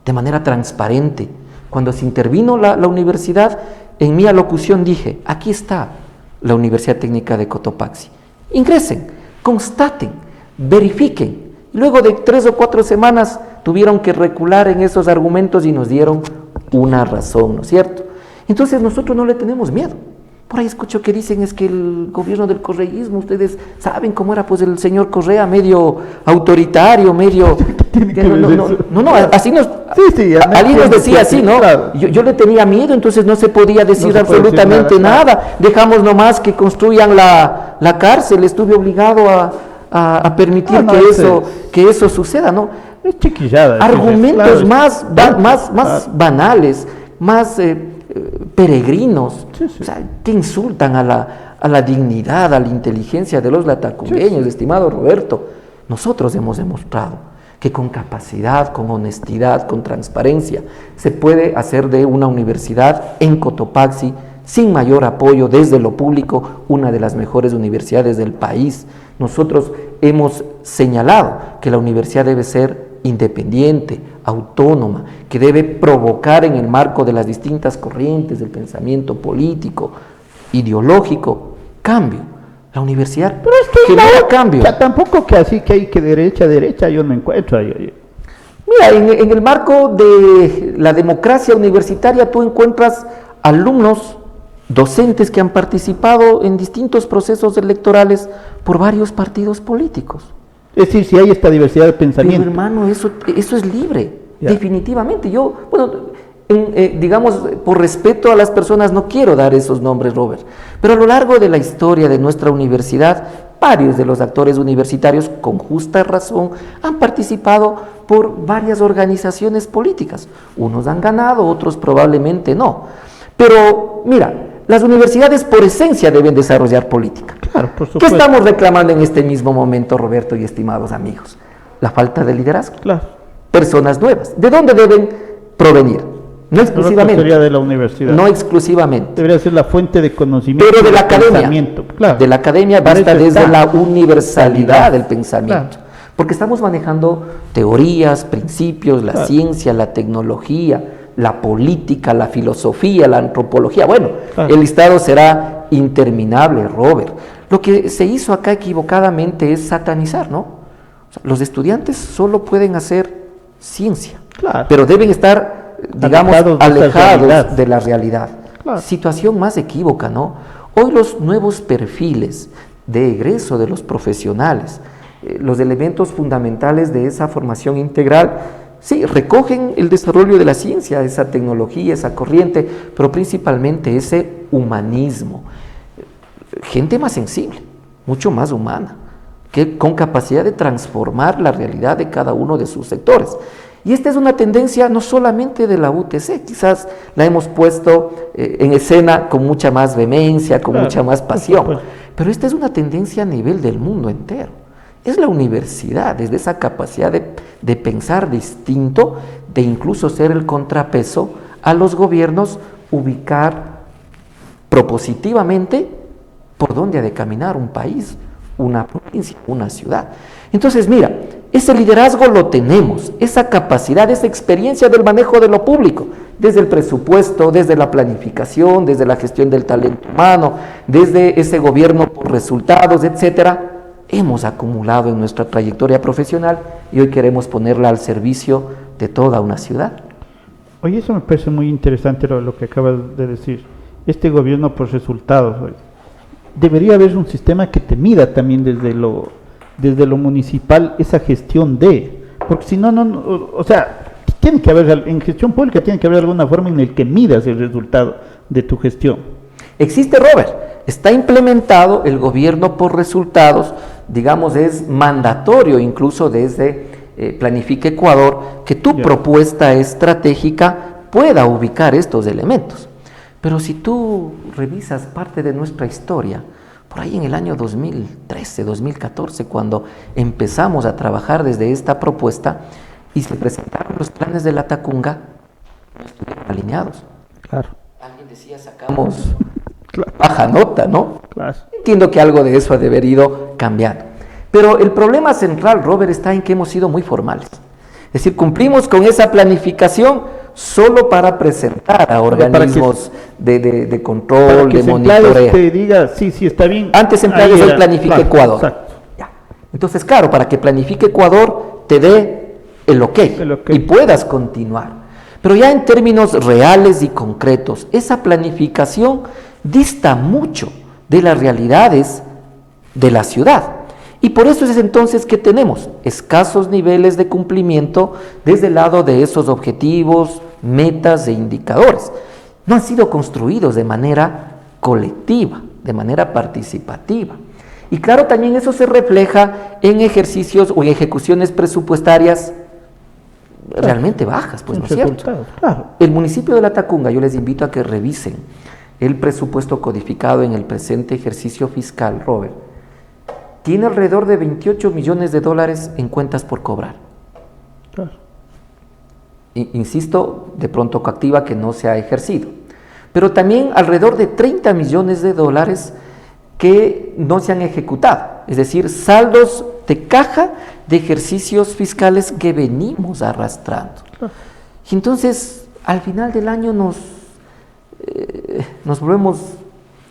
de manera transparente. Cuando se intervino la universidad, en mi alocución dije, aquí está la Universidad Técnica de Cotopaxi. Ingresen, constaten, verifiquen. Luego de 3 o 4 semanas tuvieron que recular en esos argumentos y nos dieron una razón, ¿no es cierto? Entonces nosotros no le tenemos miedo. Por ahí escucho que dicen es que el gobierno del correísmo, ustedes saben cómo era pues el señor Correa, medio autoritario, medio... No, así nos... alguien nos decía así, ¿no? Claro. Yo le tenía miedo, entonces no se podía decir absolutamente nada. Dejamos nomás que construyan la cárcel, estuve obligado a permitir que eso suceda, ¿no? Es chiquillada. Argumentos más banales, más... peregrinos, o sea, que insultan a la dignidad, a la inteligencia de los latacumeños, estimado Roberto. Nosotros hemos demostrado que con capacidad, con honestidad, con transparencia, se puede hacer de una universidad en Cotopaxi, sin mayor apoyo desde lo público, una de las mejores universidades del país. Nosotros hemos señalado que la universidad debe ser independiente, autónoma, que debe provocar en el marco de las distintas corrientes del pensamiento político, ideológico, cambio. La universidad genera cambio. Tampoco que así que hay que derecha, yo no encuentro. Mira, en el marco de la democracia universitaria tú encuentras alumnos, docentes que han participado en distintos procesos electorales por varios partidos políticos. Es decir, si hay esta diversidad de pensamiento. Pero hermano, eso es libre, definitivamente. Yo, digamos, por respeto a las personas no quiero dar esos nombres, Robert, pero a lo largo de la historia de nuestra universidad, varios de los actores universitarios, con justa razón, han participado por varias organizaciones políticas. Unos han ganado, otros probablemente no. Pero, mira, las universidades por esencia deben desarrollar política. Claro, por supuesto. ¿Qué estamos reclamando en este mismo momento, Roberto y estimados amigos? La falta de liderazgo. Claro. Personas nuevas. ¿De dónde deben provenir? No exclusivamente. Sería de la universidad. No exclusivamente. Debería ser la fuente de conocimiento. Pero de la academia. Claro. De la academia vista desde la universalidad del pensamiento. Claro. Porque estamos manejando teorías, principios, la ciencia, la tecnología, la política, la filosofía, la antropología. Bueno, el listado será interminable, Robert. Lo que se hizo acá equivocadamente es satanizar, ¿no? O sea, los estudiantes solo pueden hacer ciencia, pero deben estar, digamos, alejados de la realidad. Claro. Situación más equívoca, ¿no? Hoy los nuevos perfiles de egreso de los profesionales, los elementos fundamentales de esa formación integral, sí, recogen el desarrollo de la ciencia, esa tecnología, esa corriente, pero principalmente ese humanismo. Gente más sensible, mucho más humana, que con capacidad de transformar la realidad de cada uno de sus sectores. Y esta es una tendencia no solamente de la UTC, quizás la hemos puesto en escena con mucha más vehemencia, con mucha más pasión, pero esta es una tendencia a nivel del mundo entero. Es la universidad, desde esa capacidad de pensar distinto, de incluso ser el contrapeso a los gobiernos, ubicar propositivamente por dónde ha de caminar un país, una provincia, una ciudad. Entonces, mira, ese liderazgo lo tenemos, esa capacidad, esa experiencia del manejo de lo público, desde el presupuesto, desde la planificación, desde la gestión del talento humano, desde ese gobierno por resultados, etcétera. Hemos acumulado en nuestra trayectoria profesional y hoy queremos ponerla al servicio de toda una ciudad. Oye, eso me parece muy interesante lo que acabas de decir. Este gobierno por resultados. Debería haber un sistema que te mida también desde lo municipal esa gestión porque si no, o sea, tiene que haber, en gestión pública tiene que haber alguna forma en la que midas el resultado de tu gestión. Existe, Robert, está implementado el gobierno por resultados, digamos, es mandatorio incluso desde Planifica Ecuador, que tu propuesta estratégica pueda ubicar estos elementos. Pero si tú revisas parte de nuestra historia, por ahí en el año 2013, 2014, cuando empezamos a trabajar desde esta propuesta y se presentaron los planes de la Tacunga, no estuvieron alineados. Claro. Alguien decía, sacamos baja nota, ¿no? Claro. Entiendo que algo de eso ha de haber ido cambiando. Pero el problema central, Robert, está en que hemos sido muy formales. Es decir, cumplimos con esa planificación solo para presentar a organismos de control, de monitoreo. Te diga, sí, está bien. Antes empleados hoy Planifica Ecuador. Ya. Entonces, claro, para que Planifique Ecuador te dé el ok y puedas continuar. Pero ya en términos reales y concretos, esa planificación dista mucho de las realidades de la ciudad. Y por eso es entonces que tenemos escasos niveles de cumplimiento desde el lado de esos objetivos, metas e indicadores. No han sido construidos de manera colectiva, de manera participativa. Y claro, también eso se refleja en ejercicios o en ejecuciones presupuestarias realmente bajas, pues, ¿no es cierto? Claro. El municipio de La Tacunga, yo les invito a que revisen el presupuesto codificado en el presente ejercicio fiscal, Robert, tiene alrededor de 28 millones de dólares en cuentas por cobrar. Claro. Insisto, de pronto coactiva que no se ha ejercido. Pero también alrededor de 30 millones de dólares que no se han ejecutado. Es decir, saldos de caja de ejercicios fiscales que venimos arrastrando. Claro. Y entonces, al final del año nos volvemos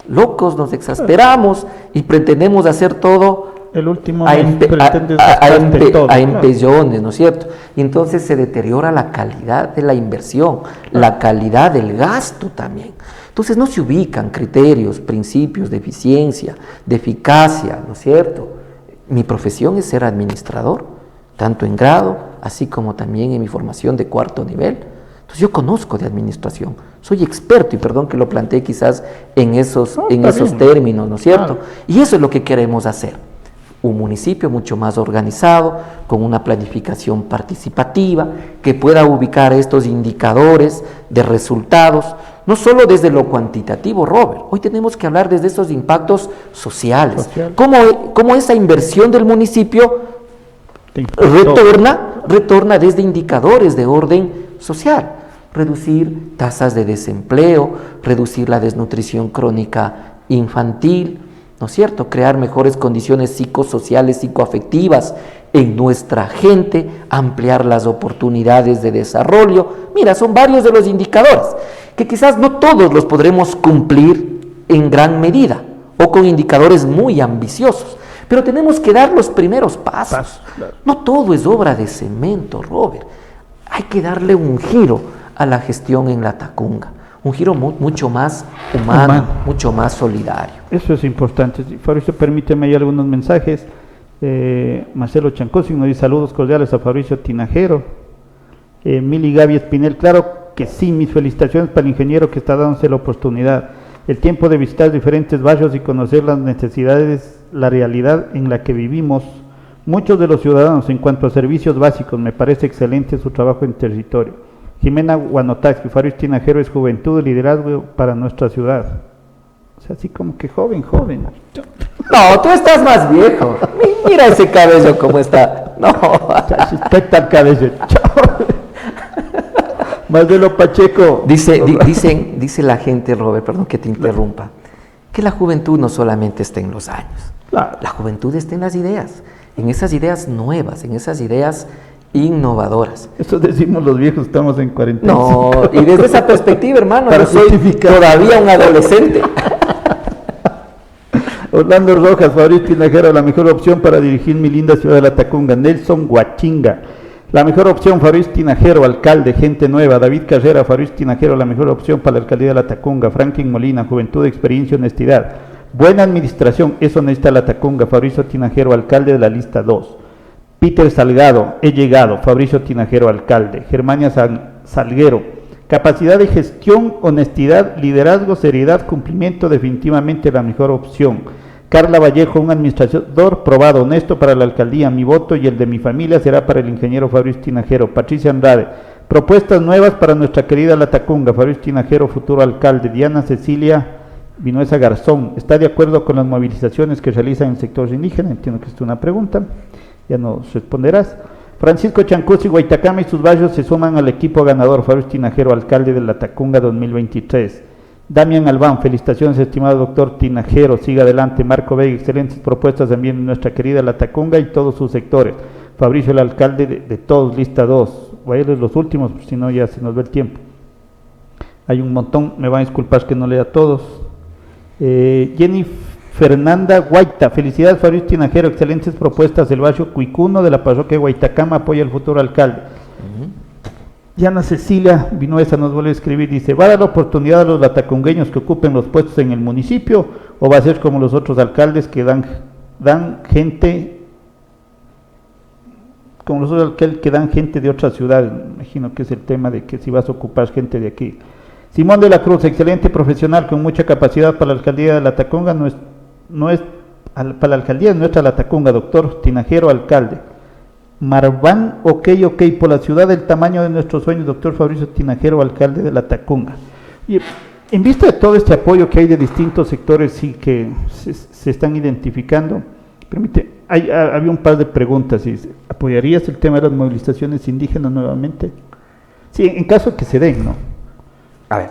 locos, nos exasperamos y pretendemos hacer todo el último a empellones, ¿no es cierto? Y entonces se deteriora la calidad de la inversión, la calidad del gasto también. Entonces no se ubican criterios, principios de eficiencia, de eficacia, ¿no es cierto? Mi profesión es ser administrador, tanto en grado, así como también en mi formación de cuarto nivel. Entonces yo conozco de administración, soy experto, y perdón que lo planteé quizás en esos términos, ¿no es cierto? Claro. Y eso es lo que queremos hacer. Un municipio mucho más organizado, con una planificación participativa, que pueda ubicar estos indicadores de resultados, no solo desde lo cuantitativo, Robert. Hoy tenemos que hablar desde esos impactos sociales. Cómo esa inversión del municipio retorna desde indicadores de orden social. Reducir tasas de desempleo, reducir la desnutrición crónica infantil, ¿no es cierto? Crear mejores condiciones psicosociales, psicoafectivas en nuestra gente, ampliar las oportunidades de desarrollo. Mira, son varios de los indicadores, que quizás no todos los podremos cumplir en gran medida, o con indicadores muy ambiciosos, pero tenemos que dar los primeros pasos. Claro. No todo es obra de cemento, Robert. Hay que darle un giro a la gestión en La Tacunga, un giro mucho más humano, mucho más solidario. Eso es importante. Fabricio, permíteme hay algunos mensajes. Marcelo Chancosi nos dice saludos cordiales a Fabricio Tinajero. Mili Gaby Espinel, claro que sí, mis felicitaciones para el ingeniero que está dándose la oportunidad. El tiempo de visitar diferentes barrios y conocer las necesidades, la realidad en la que vivimos muchos de los ciudadanos en cuanto a servicios básicos, me parece excelente su trabajo en territorio. Jimena Guanotaxi, Fabricio Tinajero es juventud y liderazgo para nuestra ciudad. O sea, así como que joven. No, tú estás más viejo. Mira ese cabello cómo está. No. Respecta el cabello. Marcelo Pacheco. Dice la gente, Robert, perdón que te interrumpa, que la juventud no solamente está en los años. Claro. La juventud está en las ideas, en esas ideas nuevas, en esas ideas innovadoras. Eso decimos los viejos, estamos en 45. No, y desde esa perspectiva, hermano, yo soy todavía un adolescente. Orlando Rojas, Fabricio Tinajero, la mejor opción para dirigir mi linda ciudad de La Tacunga. Nelson Huachinga, la mejor opción, Fabricio Tinajero, alcalde, gente nueva. David Carrera, Fabricio Tinajero, la mejor opción para la alcaldía de La Tacunga. Franklin Molina, juventud, experiencia, honestidad. Buena administración, eso necesita La Tacunga. Fabricio Tinajero, alcalde de la lista 2. Peter Salgado, he llegado. Fabricio Tinajero, alcalde. Germania Salguero, capacidad de gestión, honestidad, liderazgo, seriedad, cumplimiento, definitivamente la mejor opción. Carla Vallejo, un administrador probado, honesto para la alcaldía. Mi voto y el de mi familia será para el ingeniero Fabricio Tinajero. Patricia Andrade, propuestas nuevas para nuestra querida Latacunga. Fabricio Tinajero, futuro alcalde. Diana Cecilia Vinuesa Garzón, ¿está de acuerdo con las movilizaciones que realizan en el sector indígena? Entiendo que es una pregunta, ya nos responderás. Francisco Chancuzzi, Guaitacama y sus barrios se suman al equipo ganador. Fabricio Tinajero, alcalde de Latacunga 2023. Damián Albán, felicitaciones estimado doctor Tinajero, siga adelante. Marco Vega, excelentes propuestas también de nuestra querida Latacunga y todos sus sectores. Fabricio, el alcalde de todos, lista 2. Voy a leer los últimos, si no ya se nos ve el tiempo. Hay un montón, me van a disculpar que no lea todos. Jenny Fernanda Guaita, felicidades Fabricio Tinajero, excelentes propuestas del barrio Cuicuno de la parroquia de Guaitacama, apoya al futuro alcalde. Diana Cecilia Vinuesa nos vuelve a escribir, dice, ¿va a dar la oportunidad a los latacungueños que ocupen los puestos en el municipio o va a ser como los otros alcaldes que dan gente, como los otros alcaldes que dan gente de otras ciudades? Me imagino que es el tema de que si vas a ocupar gente de aquí. Simón de la Cruz, excelente profesional con mucha capacidad para la alcaldía de Latacunga, para la alcaldía de nuestra Latacunga, doctor Tinajero, alcalde. Marván, ok, por la ciudad del tamaño de nuestros sueños, doctor Fabricio Tinajero, alcalde de Latacunga. Y en vista de todo este apoyo que hay de distintos sectores, sí que se están identificando, había un par de preguntas. ¿Apoyarías el tema de las movilizaciones indígenas nuevamente? Sí, en caso de que se den, ¿no? A ver,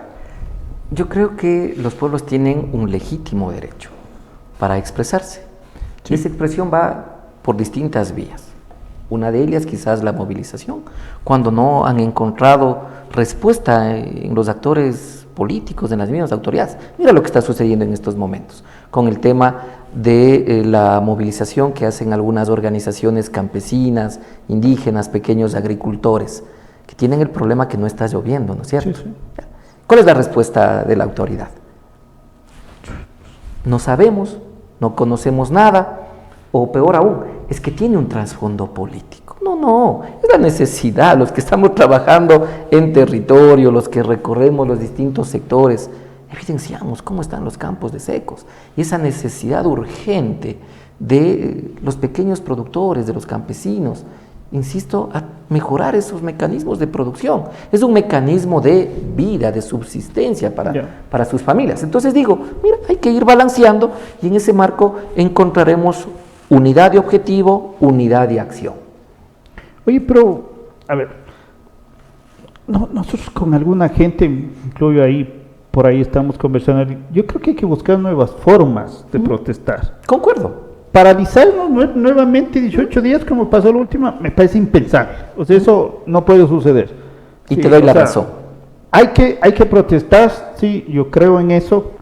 yo creo que los pueblos tienen un legítimo derecho para expresarse. Sí. Esa expresión va por distintas vías. Una de ellas quizás la movilización, cuando no han encontrado respuesta en los actores políticos, en las mismas autoridades. Mira lo que está sucediendo en estos momentos, con el tema de la movilización que hacen algunas organizaciones campesinas, indígenas, pequeños agricultores, que tienen el problema que no está lloviendo, ¿no es cierto? Sí, sí. ¿Cuál es la respuesta de la autoridad? No sabemos, no conocemos nada, o peor aún, es que tiene un trasfondo político. No, es la necesidad, los que estamos trabajando en territorio, los que recorremos los distintos sectores, evidenciamos cómo están los campos de secos, y esa necesidad urgente de los pequeños productores, de los campesinos, insisto, a mejorar esos mecanismos de producción. Es un mecanismo de vida, de subsistencia para sus familias. Entonces digo, mira, hay que ir balanceando y en ese marco encontraremos unidad de objetivo, unidad de acción. Oye, pero, a ver, nosotros con alguna gente, incluyo ahí, por ahí estamos conversando, yo creo que hay que buscar nuevas formas de protestar. Concuerdo. Paralizarnos nuevamente 18 días como pasó la última, me parece impensable. O sea, eso no puede suceder. Y sí, te doy la razón. Hay que protestar, sí, yo creo en eso,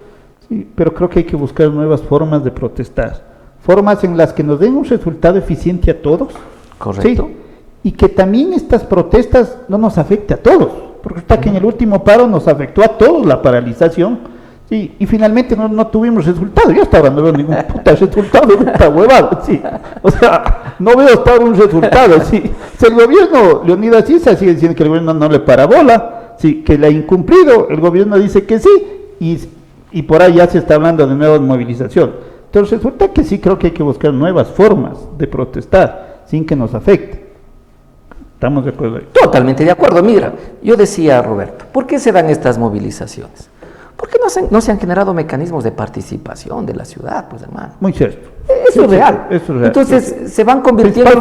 sí, pero creo que hay que buscar nuevas formas de protestar. Formas en las que nos den un resultado eficiente a todos. Correcto. ¿Sí? Y que también estas protestas no nos afecte a todos, porque está que en el último paro nos afectó a todos la paralización. Sí, y finalmente no tuvimos resultado. Yo hasta ahora no veo ningún puta resultado de esta huevada, sí. O sea, no veo hasta ahora un resultado, sí. Si el gobierno, Leonidas Issa sigue diciendo que el gobierno no le para bola, sí, que le ha incumplido, el gobierno dice que sí, y por ahí ya se está hablando de nueva movilización. Entonces resulta que sí creo que hay que buscar nuevas formas de protestar, sin que nos afecte. ¿Estamos de acuerdo ahí? Totalmente de acuerdo. Mira, yo decía, Roberto, ¿por qué se dan estas movilizaciones? ¿Por qué no se han generado mecanismos de participación de la ciudad, pues, hermano? Muy cierto. Eso es real. Entonces, se van convirtiendo,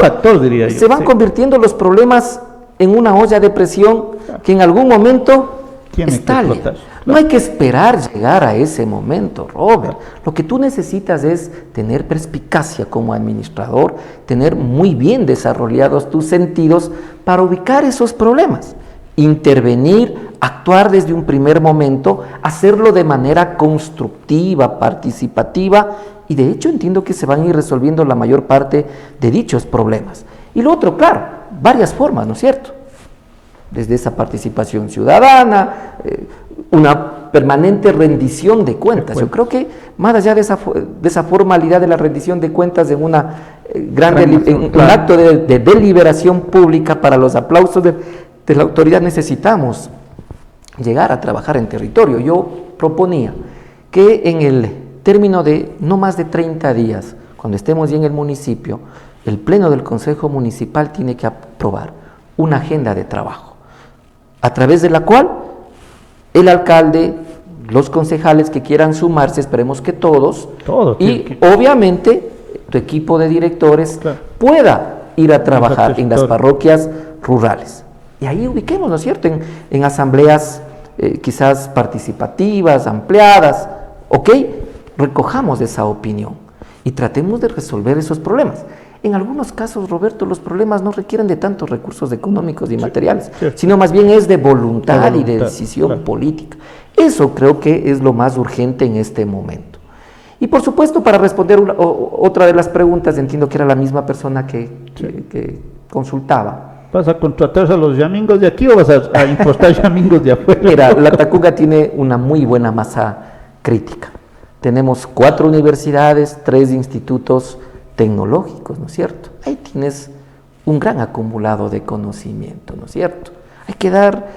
convirtiendo los problemas en una olla de presión que en algún momento estalle. No hay que esperar llegar a ese momento, Robert. Lo que tú necesitas es tener perspicacia como administrador, tener muy bien desarrollados tus sentidos para ubicar esos problemas. Intervenir, actuar desde un primer momento, hacerlo de manera constructiva, participativa, y de hecho entiendo que se van a ir resolviendo la mayor parte de dichos problemas. Y lo otro, claro, varias formas, ¿no es cierto? Desde esa participación ciudadana, una permanente rendición de cuentas. Yo creo que más allá de esa formalidad de la rendición de cuentas en una un acto de deliberación pública para los aplausos de la autoridad. Necesitamos llegar a trabajar en territorio. Yo proponía que en el término de no más de 30 días, cuando estemos ya en el municipio, el Pleno del Consejo Municipal tiene que aprobar una agenda de trabajo, a través de la cual el alcalde, los concejales que quieran sumarse, esperemos que todos, y obviamente tu equipo de directores pueda ir a trabajar en las parroquias rurales. Y ahí ubiquemos, ¿no es cierto?, en asambleas quizás participativas, ampliadas, ¿ok? Recojamos esa opinión y tratemos de resolver esos problemas. En algunos casos, Roberto, los problemas no requieren de tantos recursos económicos y materiales, sino más bien es de voluntad y de decisión política. Eso creo que es lo más urgente en este momento. Y por supuesto, para responder otra de las preguntas, entiendo que era la misma persona que consultaba. ¿Vas a contratar a los yamingos de aquí o vas a importar yamingos de afuera? Mira, la Tacunga tiene una muy buena masa crítica. Tenemos 4 universidades, 3 institutos tecnológicos, ¿no es cierto? Ahí tienes un gran acumulado de conocimiento, ¿no es cierto? Hay que dar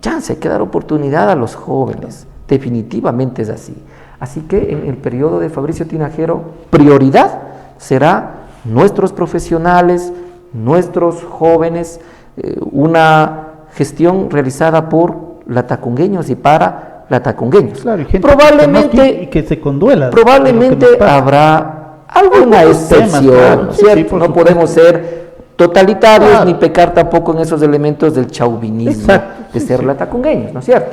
chance, hay que dar oportunidad a los jóvenes, definitivamente es así. Así que en el periodo de Fabricio Tinajero, prioridad será nuestros profesionales, nuestros jóvenes, una gestión realizada por latacungueños y para latacungueños. Claro, y gente probablemente y que se conduela. Probablemente habrá alguna excepción, ¿no es cierto? No podemos ser totalitarios ni pecar tampoco en esos elementos del chauvinismo de ser latacungueños, ¿no es cierto?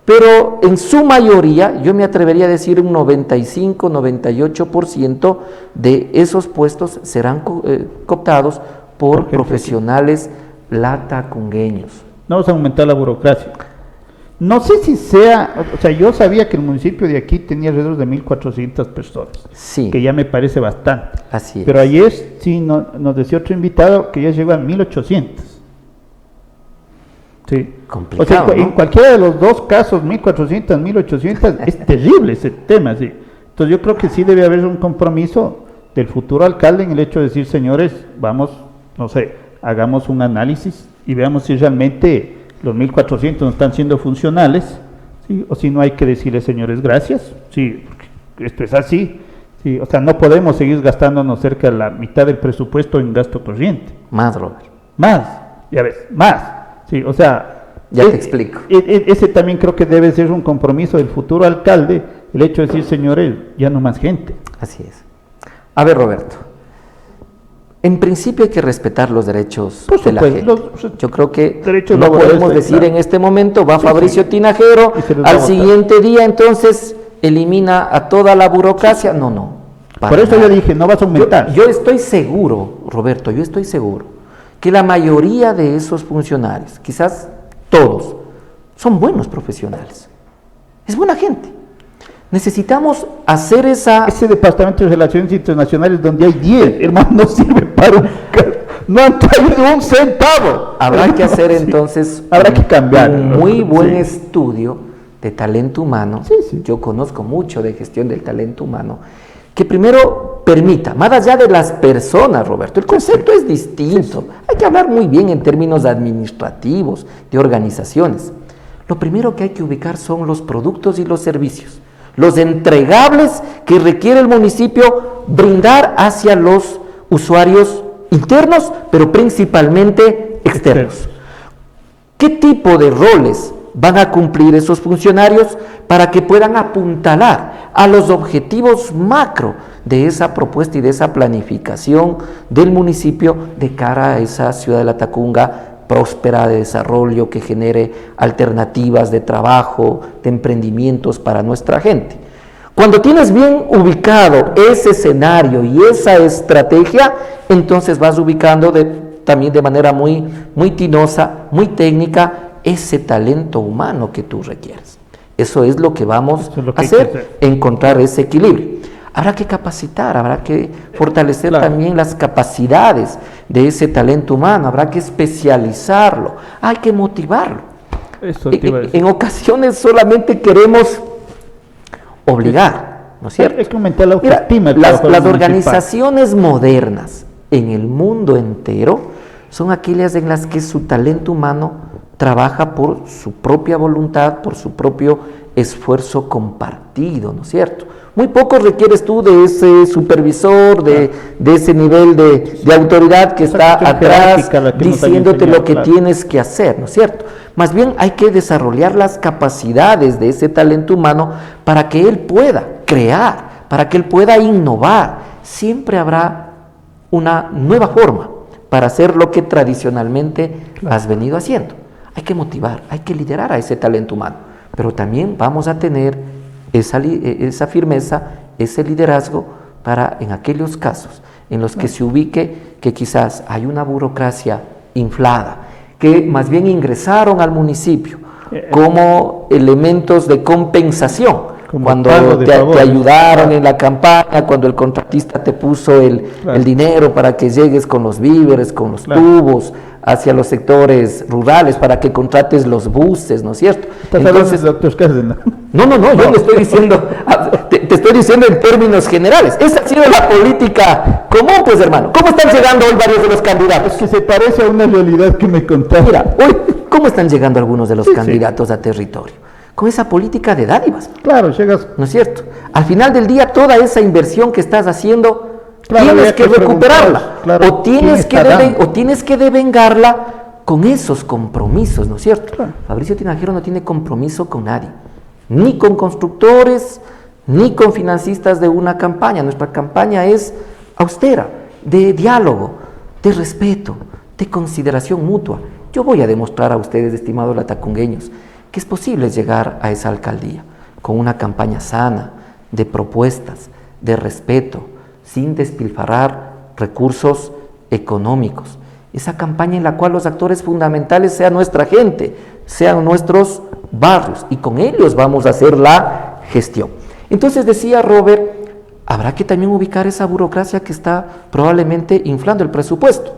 Pero en su mayoría, yo me atrevería a decir un 95-98% de esos puestos serán cooptados por profesionales latacungueños. No vamos a aumentar la burocracia. No sé si sea, o sea, yo sabía que el municipio de aquí tenía alrededor de 1.400 personas, que ya me parece bastante. Así es. Pero ayer sí nos decía otro invitado que ya llegó a 1.800. Sí. Complicado, o sea, en cualquiera de los dos casos, 1.400, 1.800, es terrible ese tema, sí. Entonces yo creo que sí debe haber un compromiso del futuro alcalde en el hecho de decir, señores, vamos, no sé, hagamos un análisis y veamos si realmente los 1.400 no están siendo funcionales, ¿sí? O si no hay que decirles, señores, gracias, sí, porque esto es así, sí, o sea, no podemos seguir gastándonos cerca de la mitad del presupuesto en gasto corriente. Más, Robert. Más, ya ves, más, sí, o sea, ya te explico. Ese también creo que debe ser un compromiso del futuro alcalde, el hecho de decir, señores, ya no más gente. Así es. A ver, Roberto, en principio hay que respetar los derechos de la gente. Yo creo que no podemos decir en este momento, va Fabricio Tinajero, al siguiente día entonces elimina a toda la burocracia. No. Por eso yo dije, no vas a aumentar. Yo estoy seguro, Roberto, yo estoy seguro que la mayoría de esos funcionarios, quizás todos, son buenos profesionales. Es buena gente. Necesitamos hacer ese departamento de relaciones internacionales donde hay 10, hermano, no sirve para no han traído un centavo. Habrá que hacer entonces un muy buen estudio de talento humano. Yo conozco mucho de gestión del talento humano, que primero permita, más allá de las personas, Roberto, el concepto es distinto. Hay que hablar muy bien en términos administrativos, de organizaciones. Lo primero que hay que ubicar son los productos y los servicios, los entregables que requiere el municipio brindar hacia los usuarios internos, pero principalmente externos. ¿Qué tipo de roles van a cumplir esos funcionarios para que puedan apuntalar a los objetivos macro de esa propuesta y de esa planificación del municipio de cara a esa ciudad de la Tacunga próspera, de desarrollo, que genere alternativas de trabajo, de emprendimientos para nuestra gente? Cuando tienes bien ubicado ese escenario y esa estrategia, entonces vas ubicando también de manera muy tinosa, muy técnica, ese talento humano que tú requieres. Eso es lo que vamos a hacer, encontrar ese equilibrio. Habrá que capacitar, habrá que fortalecer también las capacidades de ese talento humano, habrá que especializarlo, hay que motivarlo. En ocasiones solamente queremos obligar, ¿no es cierto? Es que aumentar la autoestima. Mira, las organizaciones modernas en el mundo entero son aquellas en las que su talento humano trabaja por su propia voluntad, por su propio esfuerzo compartido, ¿no es cierto? Muy poco requieres tú de ese supervisor, de ese nivel de autoridad que está atrás diciéndote lo que tienes que hacer, ¿no es cierto? Más bien hay que desarrollar las capacidades de ese talento humano para que él pueda crear, para que él pueda innovar. Siempre habrá una nueva forma para hacer lo que tradicionalmente has venido haciendo. Hay que motivar, hay que liderar a ese talento humano, pero también vamos a tener esa firmeza, ese liderazgo para en aquellos casos en los que se ubique que quizás hay una burocracia inflada, que más bien ingresaron al municipio como elementos de compensación, cuando te ayudaron en la campaña, cuando el contratista te puso el dinero para que llegues con los víveres, con los tubos hacia los sectores rurales, para que contrates los buses, ¿no es cierto? Entonces, doctor Cárdenas. No, yo le estoy diciendo, te estoy diciendo en términos generales. Esa ha sido la política común, pues, hermano. ¿Cómo están llegando hoy varios de los candidatos? Es que se parece a una realidad que me contaste. Mira, hoy, ¿cómo están llegando algunos de los candidatos a territorio? Con esa política de dádivas. Claro, llegas. ¿No es cierto? Al final del día, toda esa inversión que estás haciendo, tienes que recuperarla. O tienes que devengarla con esos compromisos, ¿no es cierto? Claro. Fabricio Tinajero no tiene compromiso con nadie, ni con constructores, ni con financistas de una campaña. Nuestra campaña es austera, de diálogo, de respeto, de consideración mutua. Yo voy a demostrar a ustedes, estimados latacungueños, que es posible llegar a esa alcaldía con una campaña sana, de propuestas, de respeto, sin despilfarrar recursos económicos. Esa campaña en la cual los actores fundamentales sean nuestra gente, sean nuestros barrios, y con ellos vamos a hacer la gestión. Entonces decía Robert, habrá que también ubicar esa burocracia que está probablemente inflando el presupuesto.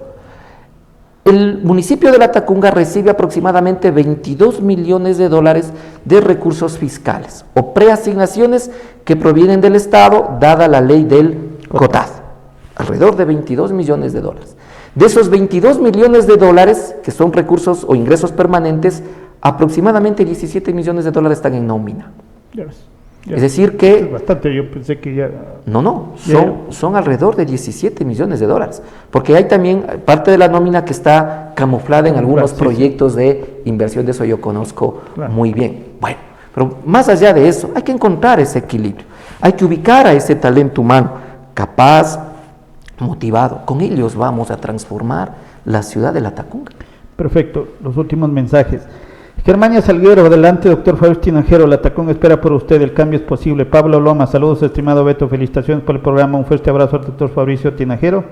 El municipio de Latacunga recibe aproximadamente 22 millones de dólares de recursos fiscales o preasignaciones que provienen del Estado, dada la ley del COTAD, alrededor de 22 millones de dólares. De esos 22 millones de dólares, que son recursos o ingresos permanentes, aproximadamente 17 millones de dólares están en nómina. Es decir que... Es bastante, yo pensé que ya... No, son alrededor de 17 millones de dólares, porque hay también parte de la nómina que está camuflada en algunos proyectos de inversión, de eso yo conozco muy bien. Bueno, pero más allá de eso, hay que encontrar ese equilibrio, hay que ubicar a ese talento humano capaz, motivado. Con ellos vamos a transformar la ciudad de Latacunga. Perfecto, los últimos mensajes. Germania Salguero, adelante, doctor Fabricio Tinajero, Latacunga espera por usted, el cambio es posible. Pablo Loma, saludos, estimado Beto, felicitaciones por el programa, un fuerte abrazo al doctor Fabricio Tinajero,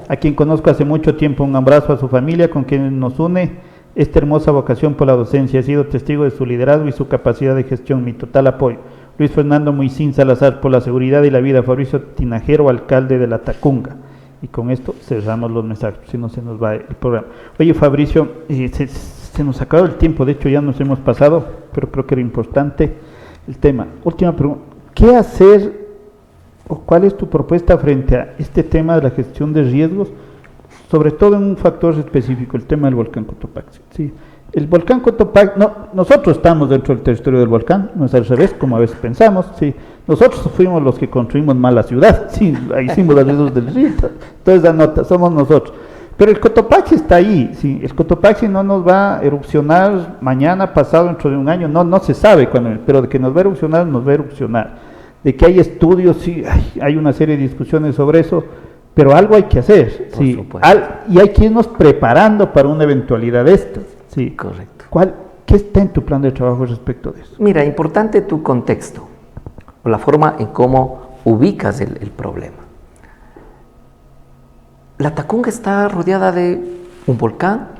a quien conozco hace mucho tiempo, un abrazo a su familia, con quien nos une esta hermosa vocación por la docencia, he sido testigo de su liderazgo y su capacidad de gestión, mi total apoyo. Luis Fernando Muisín Salazar, por la seguridad y la vida, Fabricio Tinajero, alcalde de Latacunga. Y con esto cerramos los mensajes, si no se nos va el programa. Oye, Fabricio, se nos ha acabado el tiempo, de hecho ya nos hemos pasado, pero creo que era importante el tema. Última pregunta, ¿qué hacer o cuál es tu propuesta frente a este tema de la gestión de riesgos, sobre todo en un factor específico, el tema del volcán Cotopaxi? Sí, el volcán Cotopaxi, nosotros estamos dentro del territorio del volcán, no es al revés, como a veces pensamos, sí, nosotros fuimos los que construimos mal la ciudad, sí, hicimos los riesgos del río, entonces la nota, somos nosotros. Pero el Cotopaxi está ahí, sí, el Cotopaxi no nos va a erupcionar mañana, pasado, dentro de un año, no se sabe cuándo, pero de que nos va a erupcionar, nos va a erupcionar. De que hay estudios, sí, hay una serie de discusiones sobre eso, pero algo hay que hacer, sí, y hay que irnos preparando para una eventualidad de estas, sí. Correcto. ¿Qué está en tu plan de trabajo respecto de eso? Mira, importante tu contexto, o la forma en cómo ubicas el problema. Latacunga está rodeada de un volcán,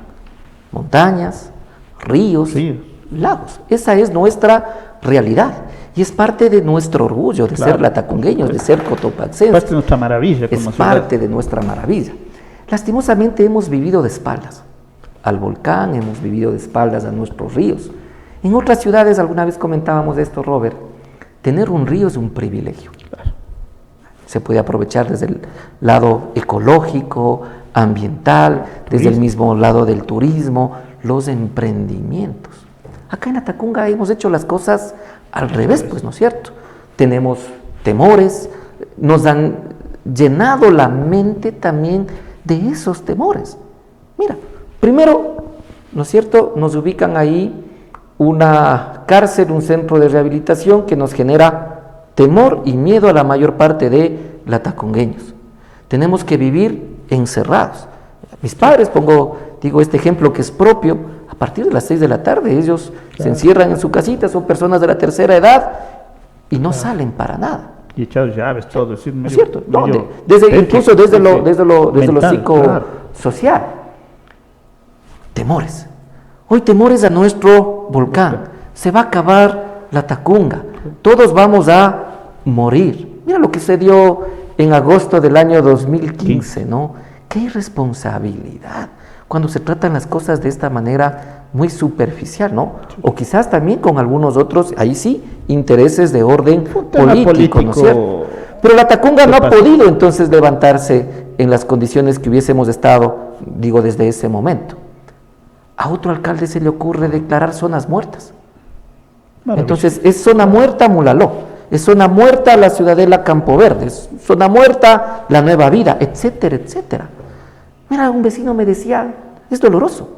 montañas, ríos, lagos. Esa es nuestra realidad y es parte de nuestro orgullo de ser latacungueños, de ser cotopaxenses. Es parte de nuestra maravilla. Es parte de nuestra maravilla. Lastimosamente hemos vivido de espaldas al volcán, hemos vivido de espaldas a nuestros ríos. En otras ciudades, alguna vez comentábamos esto, Robert, Tener un río es un privilegio. Se puede aprovechar desde el lado ecológico, ambiental, desde el mismo lado del turismo, los emprendimientos. Acá en Latacunga hemos hecho las cosas al revés, pues, ¿no es cierto? Tenemos temores, nos han llenado la mente también de esos temores. Mira, primero, ¿no es cierto?, nos ubican ahí una cárcel, un centro de rehabilitación que nos genera temor y miedo a la mayor parte de latacungueños. Tenemos que vivir encerrados. Mis padres, digo este ejemplo que es propio, a partir de las 6 de la tarde ellos se encierran en su casita, son personas de la tercera edad y no salen para nada. Y echados llaves, todo, es ¿No es cierto? No, incluso desde lo psicosocial. Temores. Hoy temores a nuestro volcán. Se va a acabar Latacunga. Todos vamos a morir. Mira lo que se dio en agosto del año 2015, ¿no? Qué irresponsabilidad cuando se tratan las cosas de esta manera muy superficial, ¿no? O quizás también con algunos otros, ahí sí, intereses de orden político, ¿no es cierto? Pero Latacunga no ha podido entonces levantarse en las condiciones que hubiésemos estado, digo, desde ese momento. A otro alcalde se le ocurre declarar zonas muertas. Entonces, es zona muerta Mulaló, es zona muerta la Ciudadela Campo Verde, es zona muerta la Nueva Vida, etcétera, etcétera. Mira, un vecino me decía, es doloroso,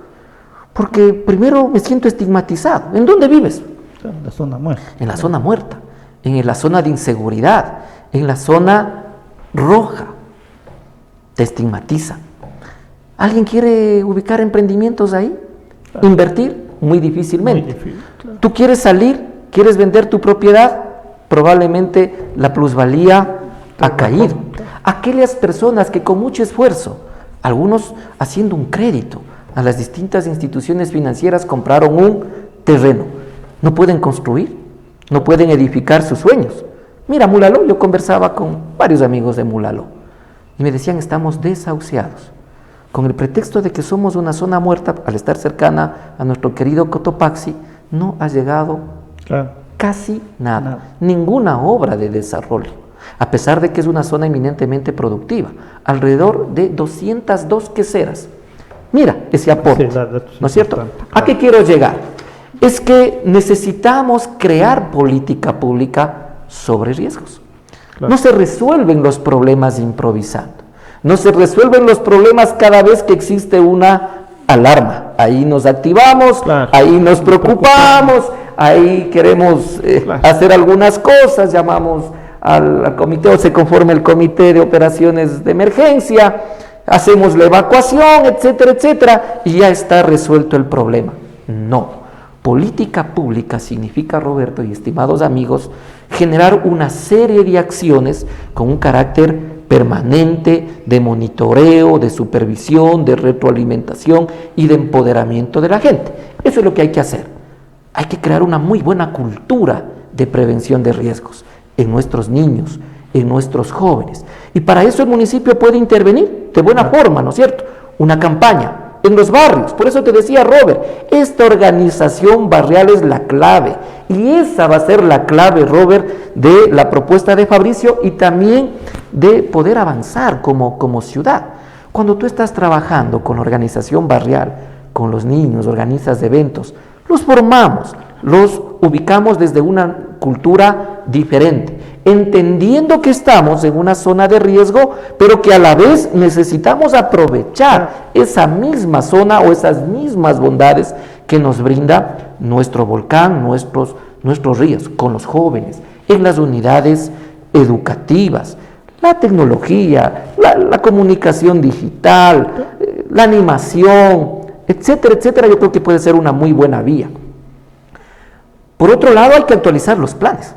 porque primero me siento estigmatizado. ¿En dónde vives? En la zona muerta. En la zona muerta, en la zona de inseguridad, en la zona roja. Te estigmatiza. ¿Alguien quiere ubicar emprendimientos ahí? Claro. ¿Invertir? Muy difícilmente. Muy difícil, claro. ¿Tú quieres salir? ¿Quieres vender tu propiedad? Probablemente la plusvalía ha caído. Aquellas personas que con mucho esfuerzo, algunos haciendo un crédito a las distintas instituciones financieras, compraron un terreno, no pueden construir, no pueden edificar sus sueños. Mira, Mulaló, yo conversaba con varios amigos de Mulaló y me decían, estamos desahuciados. Con el pretexto de que somos una zona muerta, al estar cercana a nuestro querido Cotopaxi, no ha llegado casi nada, ninguna obra de desarrollo, a pesar de que es una zona eminentemente productiva, alrededor de 202 queseras. Mira ese aporte, ¿no es cierto? ¿A qué quiero llegar? Es que necesitamos crear política pública sobre riesgos. No se resuelven los problemas improvisando. No se resuelven los problemas cada vez que existe una alarma. Ahí nos activamos, ahí nos preocupamos, ahí queremos hacer algunas cosas, llamamos al comité o se conforma el comité de operaciones de emergencia, hacemos la evacuación, etcétera, etcétera, y ya está resuelto el problema. No. Política pública significa, Roberto y estimados amigos, generar una serie de acciones con un carácter permanente de monitoreo, de supervisión, de retroalimentación y de empoderamiento de la gente. Eso es lo que hay que hacer. Hay que crear una muy buena cultura de prevención de riesgos en nuestros niños, en nuestros jóvenes. Y para eso el municipio puede intervenir de buena forma, ¿no es cierto? Una campaña en los barrios. Por eso te decía, Robert, esta organización barrial es la clave. Y esa va a ser la clave, Robert, de la propuesta de Fabricio y también de poder avanzar como ciudad. Cuando tú estás trabajando con la organización barrial, con los niños, organizas eventos, los formamos, los ubicamos desde una cultura diferente, entendiendo que estamos en una zona de riesgo, pero que a la vez necesitamos aprovechar esa misma zona o esas mismas bondades que nos brinda nuestro volcán, nuestros ríos, con los jóvenes, en las unidades educativas, la tecnología, la comunicación digital, la animación, etcétera, etcétera. Yo creo que puede ser una muy buena vía. Por otro lado, hay que actualizar los planes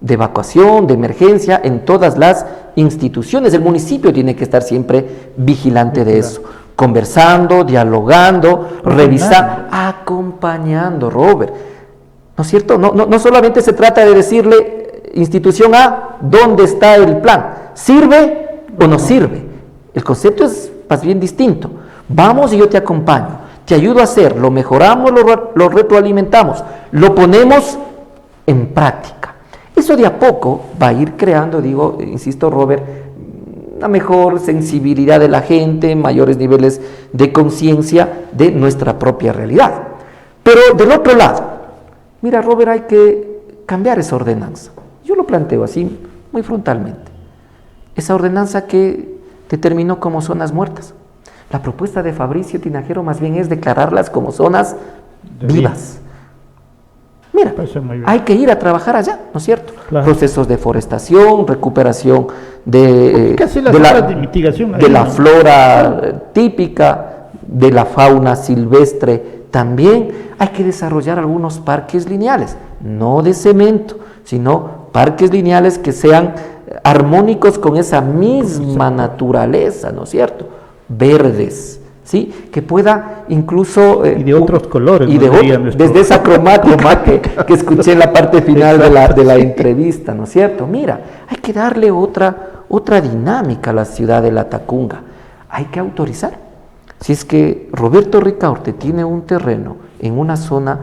de evacuación, de emergencia en todas las instituciones. El municipio tiene que estar siempre vigilante de eso, conversando, dialogando, revisando, acompañando, Robert. ¿No es cierto? No solamente se trata de decirle, institución A, ¿dónde está el plan? ¿Sirve o no sirve? El concepto es más bien distinto. Vamos y yo te acompaño, te ayudo a hacer, lo mejoramos, lo retroalimentamos, lo ponemos en práctica. Eso de a poco va a ir creando, digo, insisto, Robert, una mejor sensibilidad de la gente, mayores niveles de conciencia de nuestra propia realidad. Pero del otro lado, mira, Robert, hay que cambiar esa ordenanza. Yo lo planteo así, muy frontalmente. Esa ordenanza que determinó como zonas muertas. La propuesta de Fabricio Tinajero más bien es declararlas como zonas vivas. Mira, hay que ir a trabajar allá, ¿no es cierto? Claro. Procesos de forestación, recuperación de la flora típica, de la fauna silvestre también. Hay que desarrollar algunos parques lineales, no de cemento, sino parques lineales que sean armónicos con esa misma naturaleza, ¿no es cierto? Verdes, ¿sí? Que pueda incluso... y de otros colores. Y desde esa cromática que escuché en la parte final de la entrevista, ¿no es cierto? Mira, hay que darle otra dinámica a la ciudad de La Tacunga. Hay que autorizar. Si es que Roberto Ricaurte tiene un terreno en una zona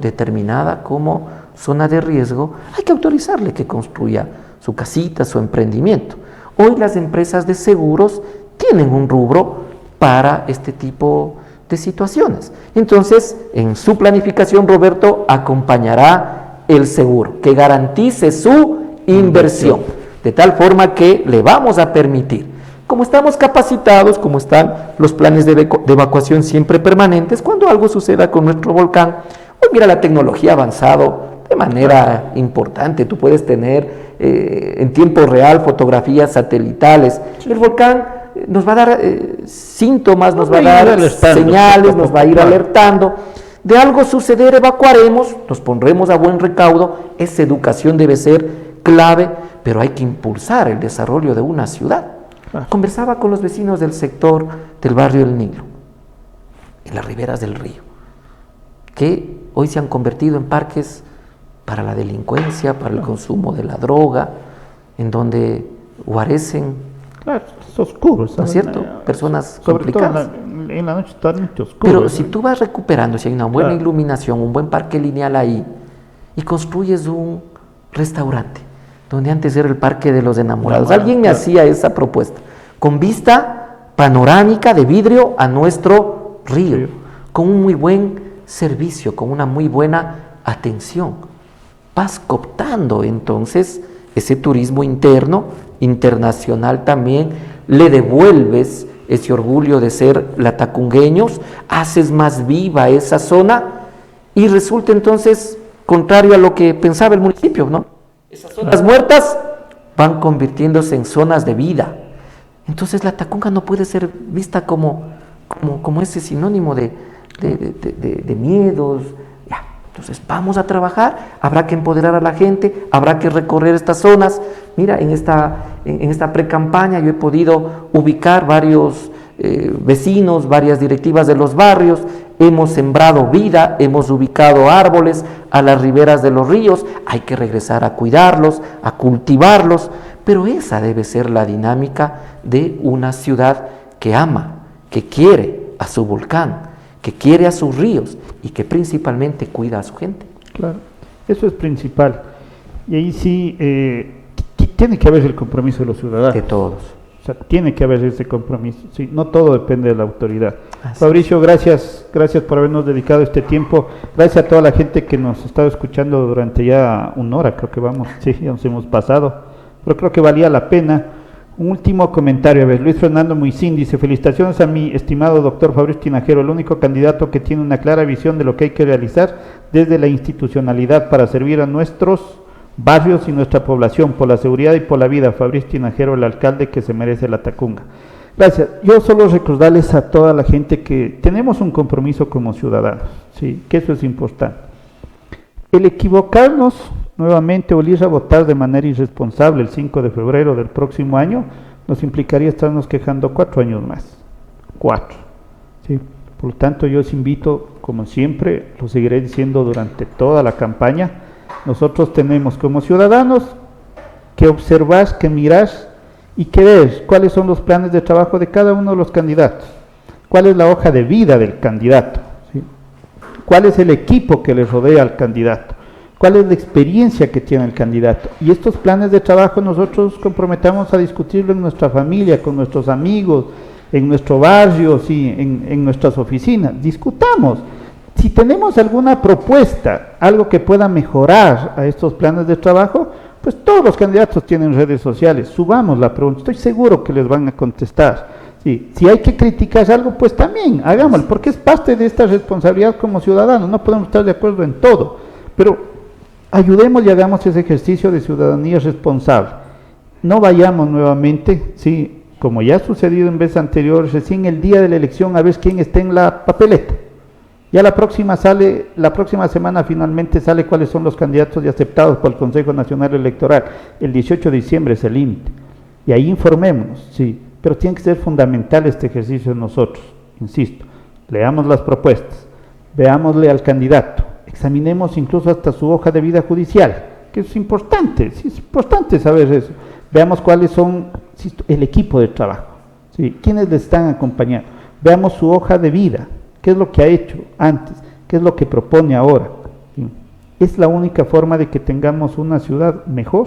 determinada como zona de riesgo, hay que autorizarle que construya su casita, su emprendimiento. Hoy las empresas de seguros tienen un rubro para este tipo de situaciones. Entonces, en su planificación, Roberto, acompañará el seguro, que garantice su inversión, de tal forma que le vamos a permitir, como estamos capacitados, como están los planes de evacuación siempre permanentes, cuando algo suceda con nuestro volcán, hoy mira, la tecnología ha avanzado de manera importante. Tú puedes tener en tiempo real fotografías satelitales. El volcán nos va a dar síntomas, nos va a dar señales, nos va a ir alertando. De algo suceder, evacuaremos, nos pondremos a buen recaudo. Esa educación debe ser clave, pero hay que impulsar el desarrollo de una ciudad. Conversaba con los vecinos del sector del barrio El Nilo, en las riberas del río, que hoy se han convertido en parques para la delincuencia, para el consumo de la droga, en donde guarecen, es oscuro, ¿no es cierto? Personas complicadas. En la noche está oscuro. Pero si tú vas recuperando, si hay una buena iluminación, un buen parque lineal ahí, y construyes un restaurante, donde antes era el Parque de los Enamorados, alguien me hacía esa propuesta, con vista panorámica de vidrio a nuestro río, con un muy buen servicio, con una muy buena atención. Vas cooptando entonces ese turismo interno, internacional también, le devuelves ese orgullo de ser latacungueños, haces más viva esa zona y resulta entonces contrario a lo que pensaba el municipio, ¿no? Esas zonas muertas van convirtiéndose en zonas de vida. Entonces La Tacunga no puede ser vista como ese sinónimo de miedos. Entonces vamos a trabajar, habrá que empoderar a la gente, habrá que recorrer estas zonas. Mira, en esta pre-campaña yo he podido ubicar varios vecinos, varias directivas de los barrios, hemos sembrado vida, hemos ubicado árboles a las riberas de los ríos, hay que regresar a cuidarlos, a cultivarlos, pero esa debe ser la dinámica de una ciudad que ama, que quiere a su volcán, que quiere a sus ríos y que principalmente cuida a su gente. Claro, eso es principal. Y ahí sí tiene que haber el compromiso de los ciudadanos. De todos. O sea, tiene que haber ese compromiso. Sí, no todo depende de la autoridad. Fabricio, gracias por habernos dedicado este tiempo. Gracias a toda la gente que nos ha estado escuchando durante ya una hora, creo que vamos, sí, ya nos hemos pasado, pero creo que valía la pena. Un último comentario, a ver, Luis Fernando Muisín dice: felicitaciones a mi estimado doctor Fabricio Tinajero, el único candidato que tiene una clara visión de lo que hay que realizar desde la institucionalidad para servir a nuestros barrios y nuestra población, por la seguridad y por la vida. Fabricio Tinajero, el alcalde que se merece La Tacunga. Gracias. Yo solo recordarles a toda la gente que tenemos un compromiso como ciudadanos, ¿sí? Que eso es importante. El equivocarnos nuevamente o el ir a votar de manera irresponsable el 5 de febrero del próximo año nos implicaría estarnos quejando 4 años más. 4. ¿Sí? Por lo tanto, yo os invito, como siempre, lo seguiré diciendo durante toda la campaña, nosotros tenemos como ciudadanos que observar, que mirar y que ver cuáles son los planes de trabajo de cada uno de los candidatos, cuál es la hoja de vida del candidato, ¿sí? Cuál es el equipo que le rodea al candidato. cuál es la experiencia que tiene el candidato. Y estos planes de trabajo nosotros comprometamos a discutirlo en nuestra familia, con nuestros amigos, en nuestro barrio, sí, en nuestras oficinas. Discutamos. Si tenemos alguna propuesta, algo que pueda mejorar a estos planes de trabajo, pues todos los candidatos tienen redes sociales, subamos la pregunta, estoy seguro que les van a contestar. Sí, si hay que criticar algo, pues también hagámoslo, porque es parte de esta responsabilidad como ciudadanos, no podemos estar de acuerdo en todo, pero ayudemos y hagamos ese ejercicio de ciudadanía responsable. No vayamos nuevamente, sí, como ya ha sucedido en veces anteriores, recién el día de la elección a ver quién está en la papeleta. Ya la próxima semana finalmente sale cuáles son los candidatos ya aceptados por el Consejo Nacional Electoral. El 18 de diciembre es el límite. Y ahí informémonos, sí. Pero tiene que ser fundamental este ejercicio de nosotros. Insisto, leamos las propuestas, veámosle al candidato, examinemos incluso hasta su hoja de vida judicial, que es importante, sí, es importante saber eso. Veamos cuáles son, insisto, el equipo de trabajo, sí, quiénes le están acompañando. Veamos su hoja de vida. ¿Qué es lo que ha hecho antes? ¿Qué es lo que propone ahora? ¿Sí? Es la única forma de que tengamos una ciudad mejor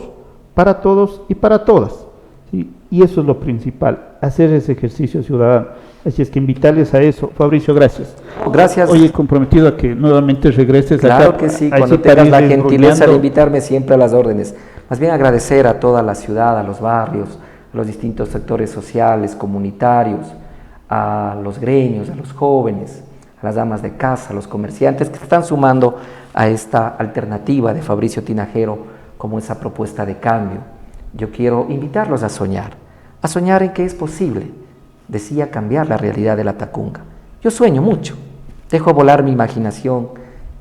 para todos y para todas. ¿Sí? Y eso es lo principal, hacer ese ejercicio ciudadano. Así es que invitarles a eso. Fabricio, gracias. Gracias. Oye, comprometido a que nuevamente regreses acá. Claro que sí, cuando tengas la gentileza de invitarme siempre a las órdenes. Más bien agradecer a toda la ciudad, a los barrios, a los distintos sectores sociales, comunitarios, a los gremios, a los jóvenes, a las damas de casa, a los comerciantes que se están sumando a esta alternativa de Fabricio Tinajero como esa propuesta de cambio. Yo quiero invitarlos a soñar en que es posible, decía, cambiar la realidad de la Tacunga. Yo sueño mucho, dejo volar mi imaginación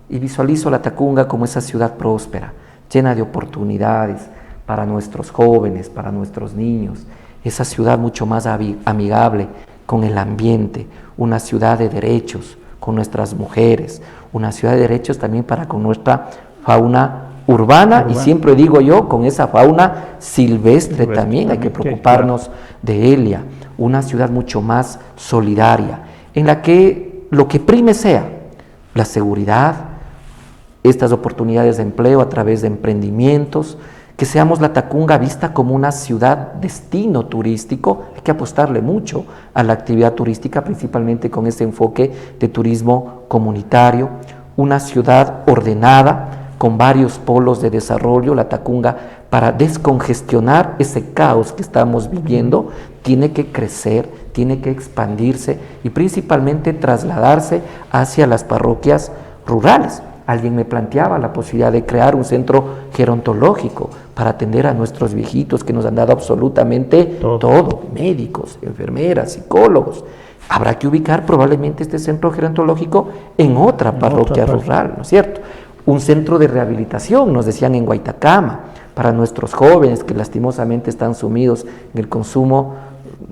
y visualizo la Tacunga como esa ciudad próspera, llena de oportunidades para nuestros jóvenes, para nuestros niños, esa ciudad mucho más amigable con el ambiente, una ciudad de derechos con nuestras mujeres, una ciudad de derechos también para con nuestra fauna urbana, y siempre digo yo, con esa fauna silvestre también hay que preocuparnos de ella, una ciudad mucho más solidaria, en la que lo que prime sea la seguridad, estas oportunidades de empleo a través de emprendimientos, que seamos la Tacunga vista como una ciudad destino turístico. Hay que apostarle mucho a la actividad turística, principalmente con ese enfoque de turismo comunitario, una ciudad ordenada, con varios polos de desarrollo. La Tacunga, para descongestionar ese caos que estamos viviendo, tiene que crecer, tiene que expandirse y principalmente trasladarse hacia las parroquias rurales. Alguien me planteaba la posibilidad de crear un centro gerontológico para atender a nuestros viejitos que nos han dado absolutamente todo, médicos, enfermeras, psicólogos. Habrá que ubicar probablemente este centro gerontológico en otra parroquia rural, ¿no es cierto? Un centro de rehabilitación, nos decían en Guaitacama, para nuestros jóvenes que lastimosamente están sumidos en el consumo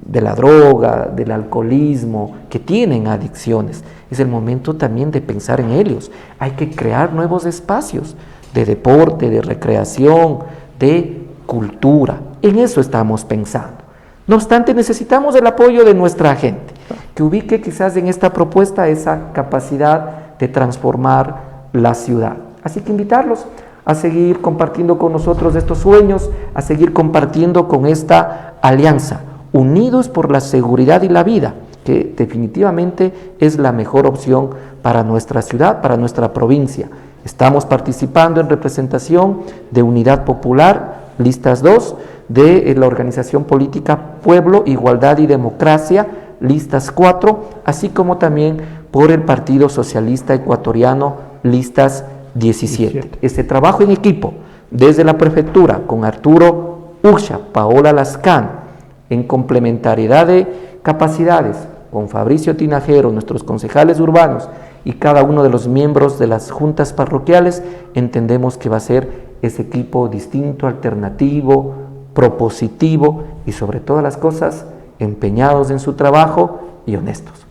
de la droga, del alcoholismo, que tienen adicciones. Es el momento también de pensar en ellos. Hay que crear nuevos espacios de deporte, de recreación, de cultura. En eso estamos pensando. No obstante, necesitamos el apoyo de nuestra gente, que ubique quizás en esta propuesta esa capacidad de transformar la ciudad. Así que invitarlos a seguir compartiendo con nosotros estos sueños, a seguir compartiendo con esta alianza, unidos por la seguridad y la vida, que definitivamente es la mejor opción para nuestra ciudad, para nuestra provincia. Estamos participando en representación de Unidad Popular, listas 2, de la organización política Pueblo, Igualdad y Democracia, listas 4, así como también por el Partido Socialista Ecuatoriano, listas 17. Este trabajo en equipo, desde la prefectura, con Arturo Ursha, Paola Lascán, en complementariedad de capacidades, con Fabricio Tinajero, nuestros concejales urbanos y cada uno de los miembros de las juntas parroquiales, entendemos que va a ser ese equipo distinto, alternativo, propositivo y sobre todas las cosas empeñados en su trabajo y honestos.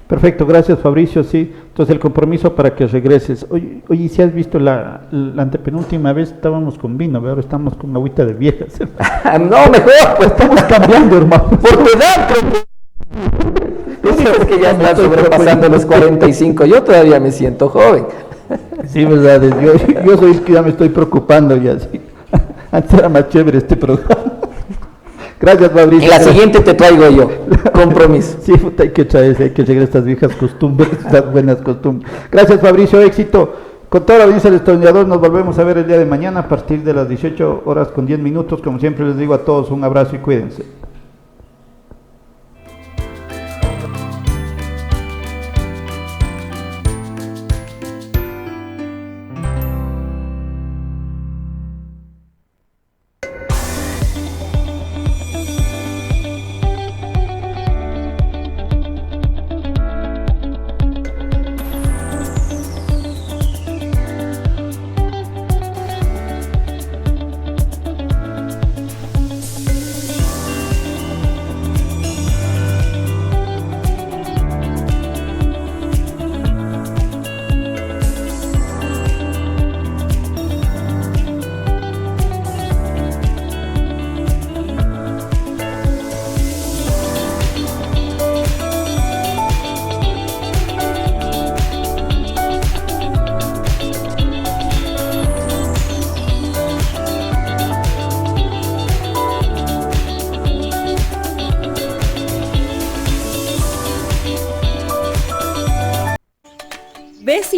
Perfecto, gracias Fabricio, sí. Entonces el compromiso para que regreses. Oye, si has visto la antepenúltima vez estábamos con vino, ahora estamos con agüita de viejas. No, mejor, pues estamos cambiando, hermano. Por tu edad, tú dices que ya estás sobrepasando los 45, yo todavía me siento joven. Sí, verdad, yo soy el que ya me estoy preocupando ya, sí. Antes era más chévere este programa. Gracias, Fabricio. En la siguiente te traigo yo, compromiso. Sí, puta, hay que llegar a estas viejas costumbres, estas buenas costumbres. Gracias, Fabricio, éxito. Con toda la audiencia del Destornillador nos volvemos a ver el día de mañana a partir de las 18 horas con 10 minutos. Como siempre les digo a todos, un abrazo y cuídense.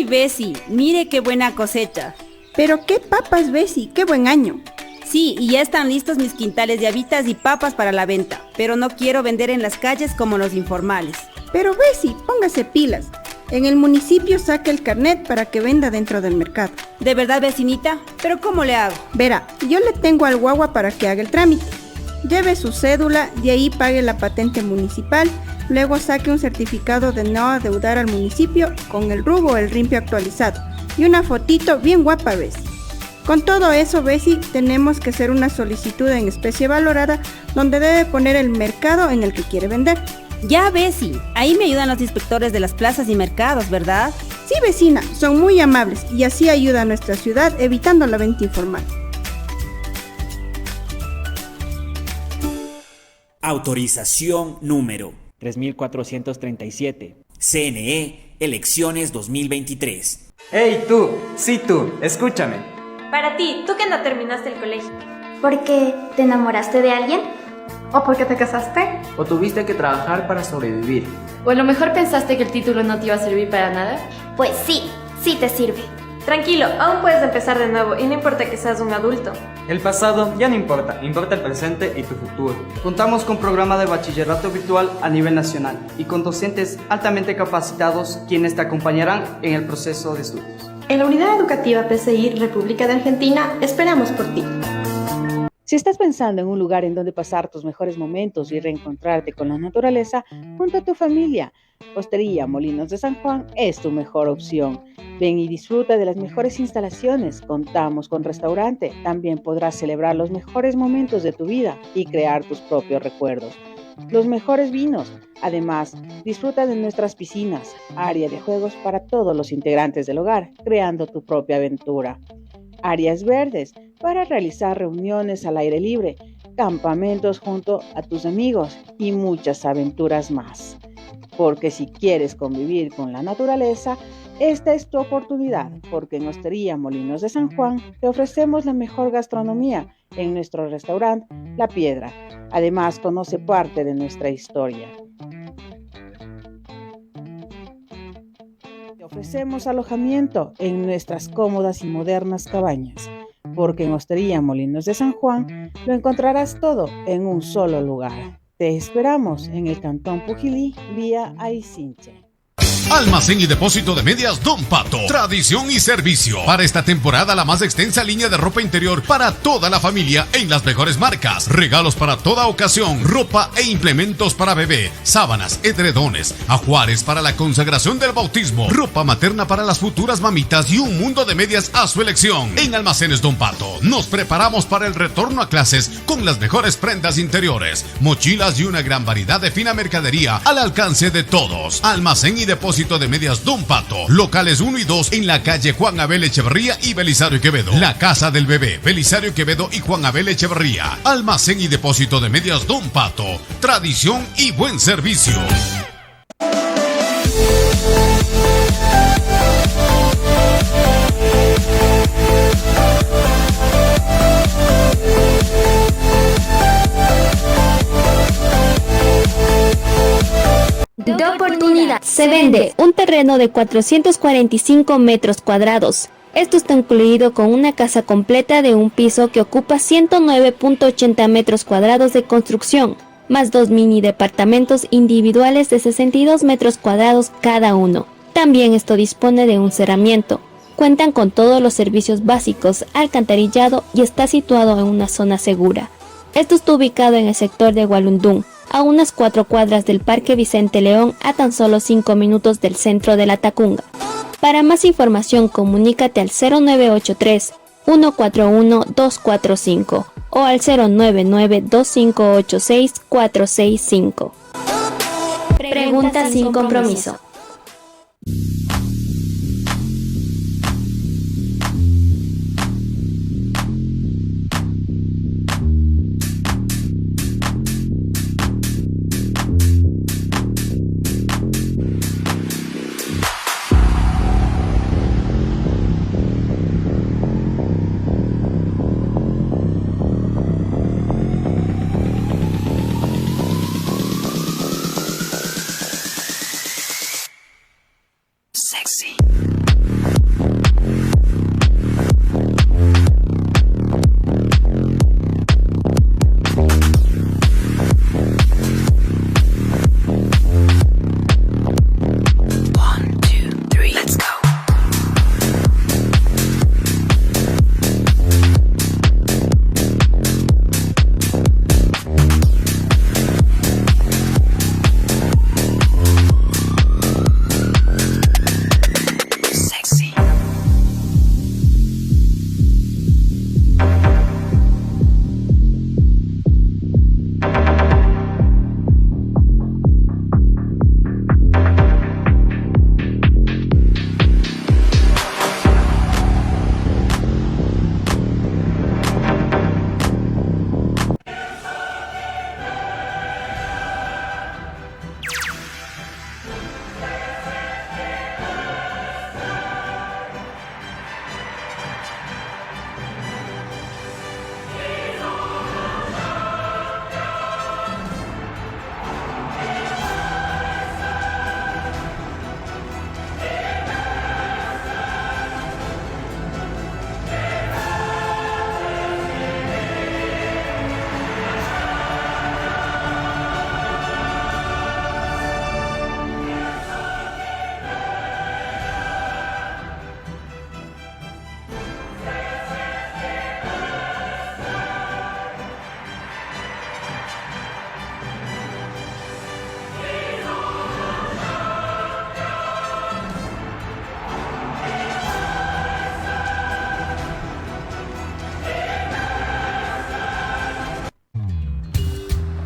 Bessie, mire qué buena cosecha. Pero qué papas, Bessie, qué buen año. Sí, y ya están listos mis quintales de habitas y papas para la venta, pero no quiero vender en las calles como los informales. Pero Bessie, póngase pilas. En el municipio saque el carnet para que venda dentro del mercado. ¿De verdad, vecinita? ¿Pero cómo le hago? Verá, yo le tengo al guagua para que haga el trámite. Lleve su cédula, de ahí pague la patente municipal, luego saque un certificado de no adeudar al municipio con el RUB o el rimpio actualizado y una fotito bien guapa, Bessie. Con todo eso, Bessie, tenemos que hacer una solicitud en especie valorada donde debe poner el mercado en el que quiere vender. Ya, Bessie, ahí me ayudan los inspectores de las plazas y mercados, ¿verdad? Sí, vecina, son muy amables y así ayuda a nuestra ciudad evitando la venta informal. Autorización número 3437. CNE, elecciones 2023. ¡Hey tú! Sí tú, escúchame. Para ti, tú que no terminaste el colegio. ¿Por qué te enamoraste de alguien? ¿O porque te casaste? ¿O tuviste que trabajar para sobrevivir? ¿O a lo mejor pensaste que el título no te iba a servir para nada? Pues sí, sí te sirve. Tranquilo, aún puedes empezar de nuevo y no importa que seas un adulto. El pasado ya no importa, importa el presente y tu futuro. Contamos con programa de bachillerato virtual a nivel nacional y con docentes altamente capacitados quienes te acompañarán en el proceso de estudios. En la Unidad Educativa PCI República de Argentina esperamos por ti. Si estás pensando en un lugar en donde pasar tus mejores momentos y reencontrarte con la naturaleza junto a tu familia, Hostería Molinos de San Juan es tu mejor opción. Ven y disfruta de las mejores instalaciones. Contamos con restaurante. También podrás celebrar los mejores momentos de tu vida y crear tus propios recuerdos. Los mejores vinos. Además, disfruta de nuestras piscinas, área de juegos para todos los integrantes del hogar, creando tu propia aventura. Áreas verdes para realizar reuniones al aire libre, campamentos junto a tus amigos y muchas aventuras más. Porque si quieres convivir con la naturaleza, esta es tu oportunidad, porque en Hostería Molinos de San Juan te ofrecemos la mejor gastronomía en nuestro restaurante La Piedra. Además, conoce parte de nuestra historia. Te ofrecemos alojamiento en nuestras cómodas y modernas cabañas, porque en Hostería Molinos de San Juan lo encontrarás todo en un solo lugar. Te esperamos en el Cantón Pujilí, vía Aicinche. Almacén y depósito de medias Don Pato. Tradición y servicio. Para esta temporada, la más extensa línea de ropa interior para toda la familia en las mejores marcas. Regalos para toda ocasión. Ropa e implementos para bebé. Sábanas, edredones, ajuares para la consagración del bautismo. Ropa materna para las futuras mamitas y un mundo de medias a su elección. En Almacenes Don Pato, nos preparamos para el retorno a clases con las mejores prendas interiores, mochilas y una gran variedad de fina mercadería al alcance de todos. Almacén y depósito de medias Don Pato, locales 1 y 2 en la calle Juan Abel Echeverría y Belisario Quevedo. La Casa del Bebé, Belisario Quevedo y Juan Abel Echeverría. Almacén y depósito de medias Don Pato, tradición y buen servicio. Se vende un terreno de 445 metros cuadrados. Esto está incluido con una casa completa de un piso que ocupa 109.80 metros cuadrados de construcción, más 2 mini departamentos individuales de 62 metros cuadrados cada uno. También esto dispone de un cerramiento. Cuentan con todos los servicios básicos, alcantarillado y está situado en una zona segura. Esto está ubicado en el sector de Gualundún, a unas 4 cuadras del Parque Vicente León, a tan solo 5 minutos del centro de La Tacunga. Para más información, comunícate al 0983-141-245 o al 099-2586-465. Pregunta sin compromiso.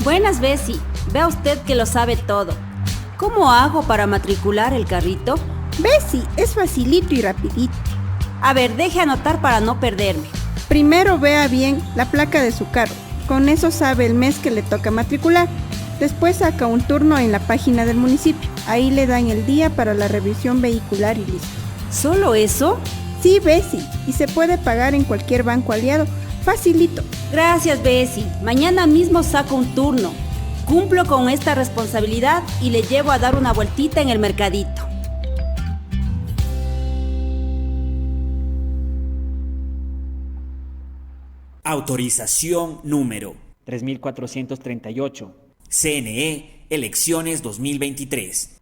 Buenas, Bessie. Vea usted que lo sabe todo. ¿Cómo hago para matricular el carrito? Bessie, es facilito y rapidito. A ver, deje anotar para no perderme. Primero vea bien la placa de su carro. Con eso sabe el mes que le toca matricular. Después saca un turno en la página del municipio. Ahí le dan el día para la revisión vehicular y listo. ¿Solo eso? Sí, Bessie. Y se puede pagar en cualquier banco aliado. Facilito. Gracias, Bessie. Mañana mismo saco un turno. Cumplo con esta responsabilidad y le llevo a dar una vueltita en el mercadito. Autorización número 3438. CNE, elecciones 2023.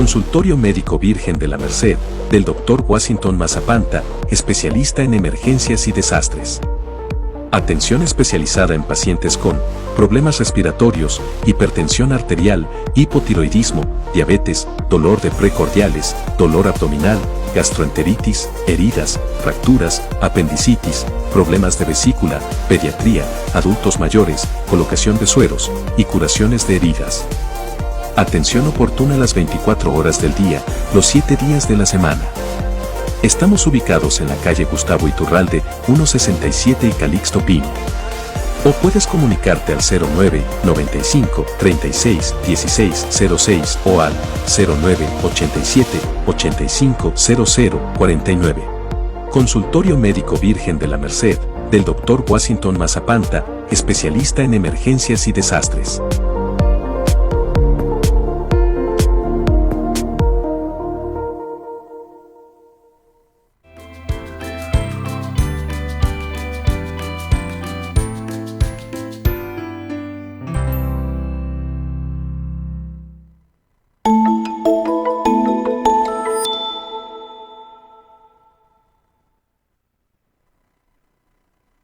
Consultorio Médico Virgen de la Merced, del Dr. Washington Mazapanta, especialista en emergencias y desastres. Atención especializada en pacientes con problemas respiratorios, hipertensión arterial, hipotiroidismo, diabetes, dolor de precordiales, dolor abdominal, gastroenteritis, heridas, fracturas, apendicitis, problemas de vesícula, pediatría, adultos mayores, colocación de sueros y curaciones de heridas. Atención oportuna las 24 horas del día, los 7 días de la semana. Estamos ubicados en la calle Gustavo Iturralde, 167 y Calixto Pino. O puedes comunicarte al 09 95 36 16 06 o al 09 87 85 00 49. Consultorio Médico Virgen de la Merced, del Dr. Washington Mazapanta, especialista en emergencias y desastres.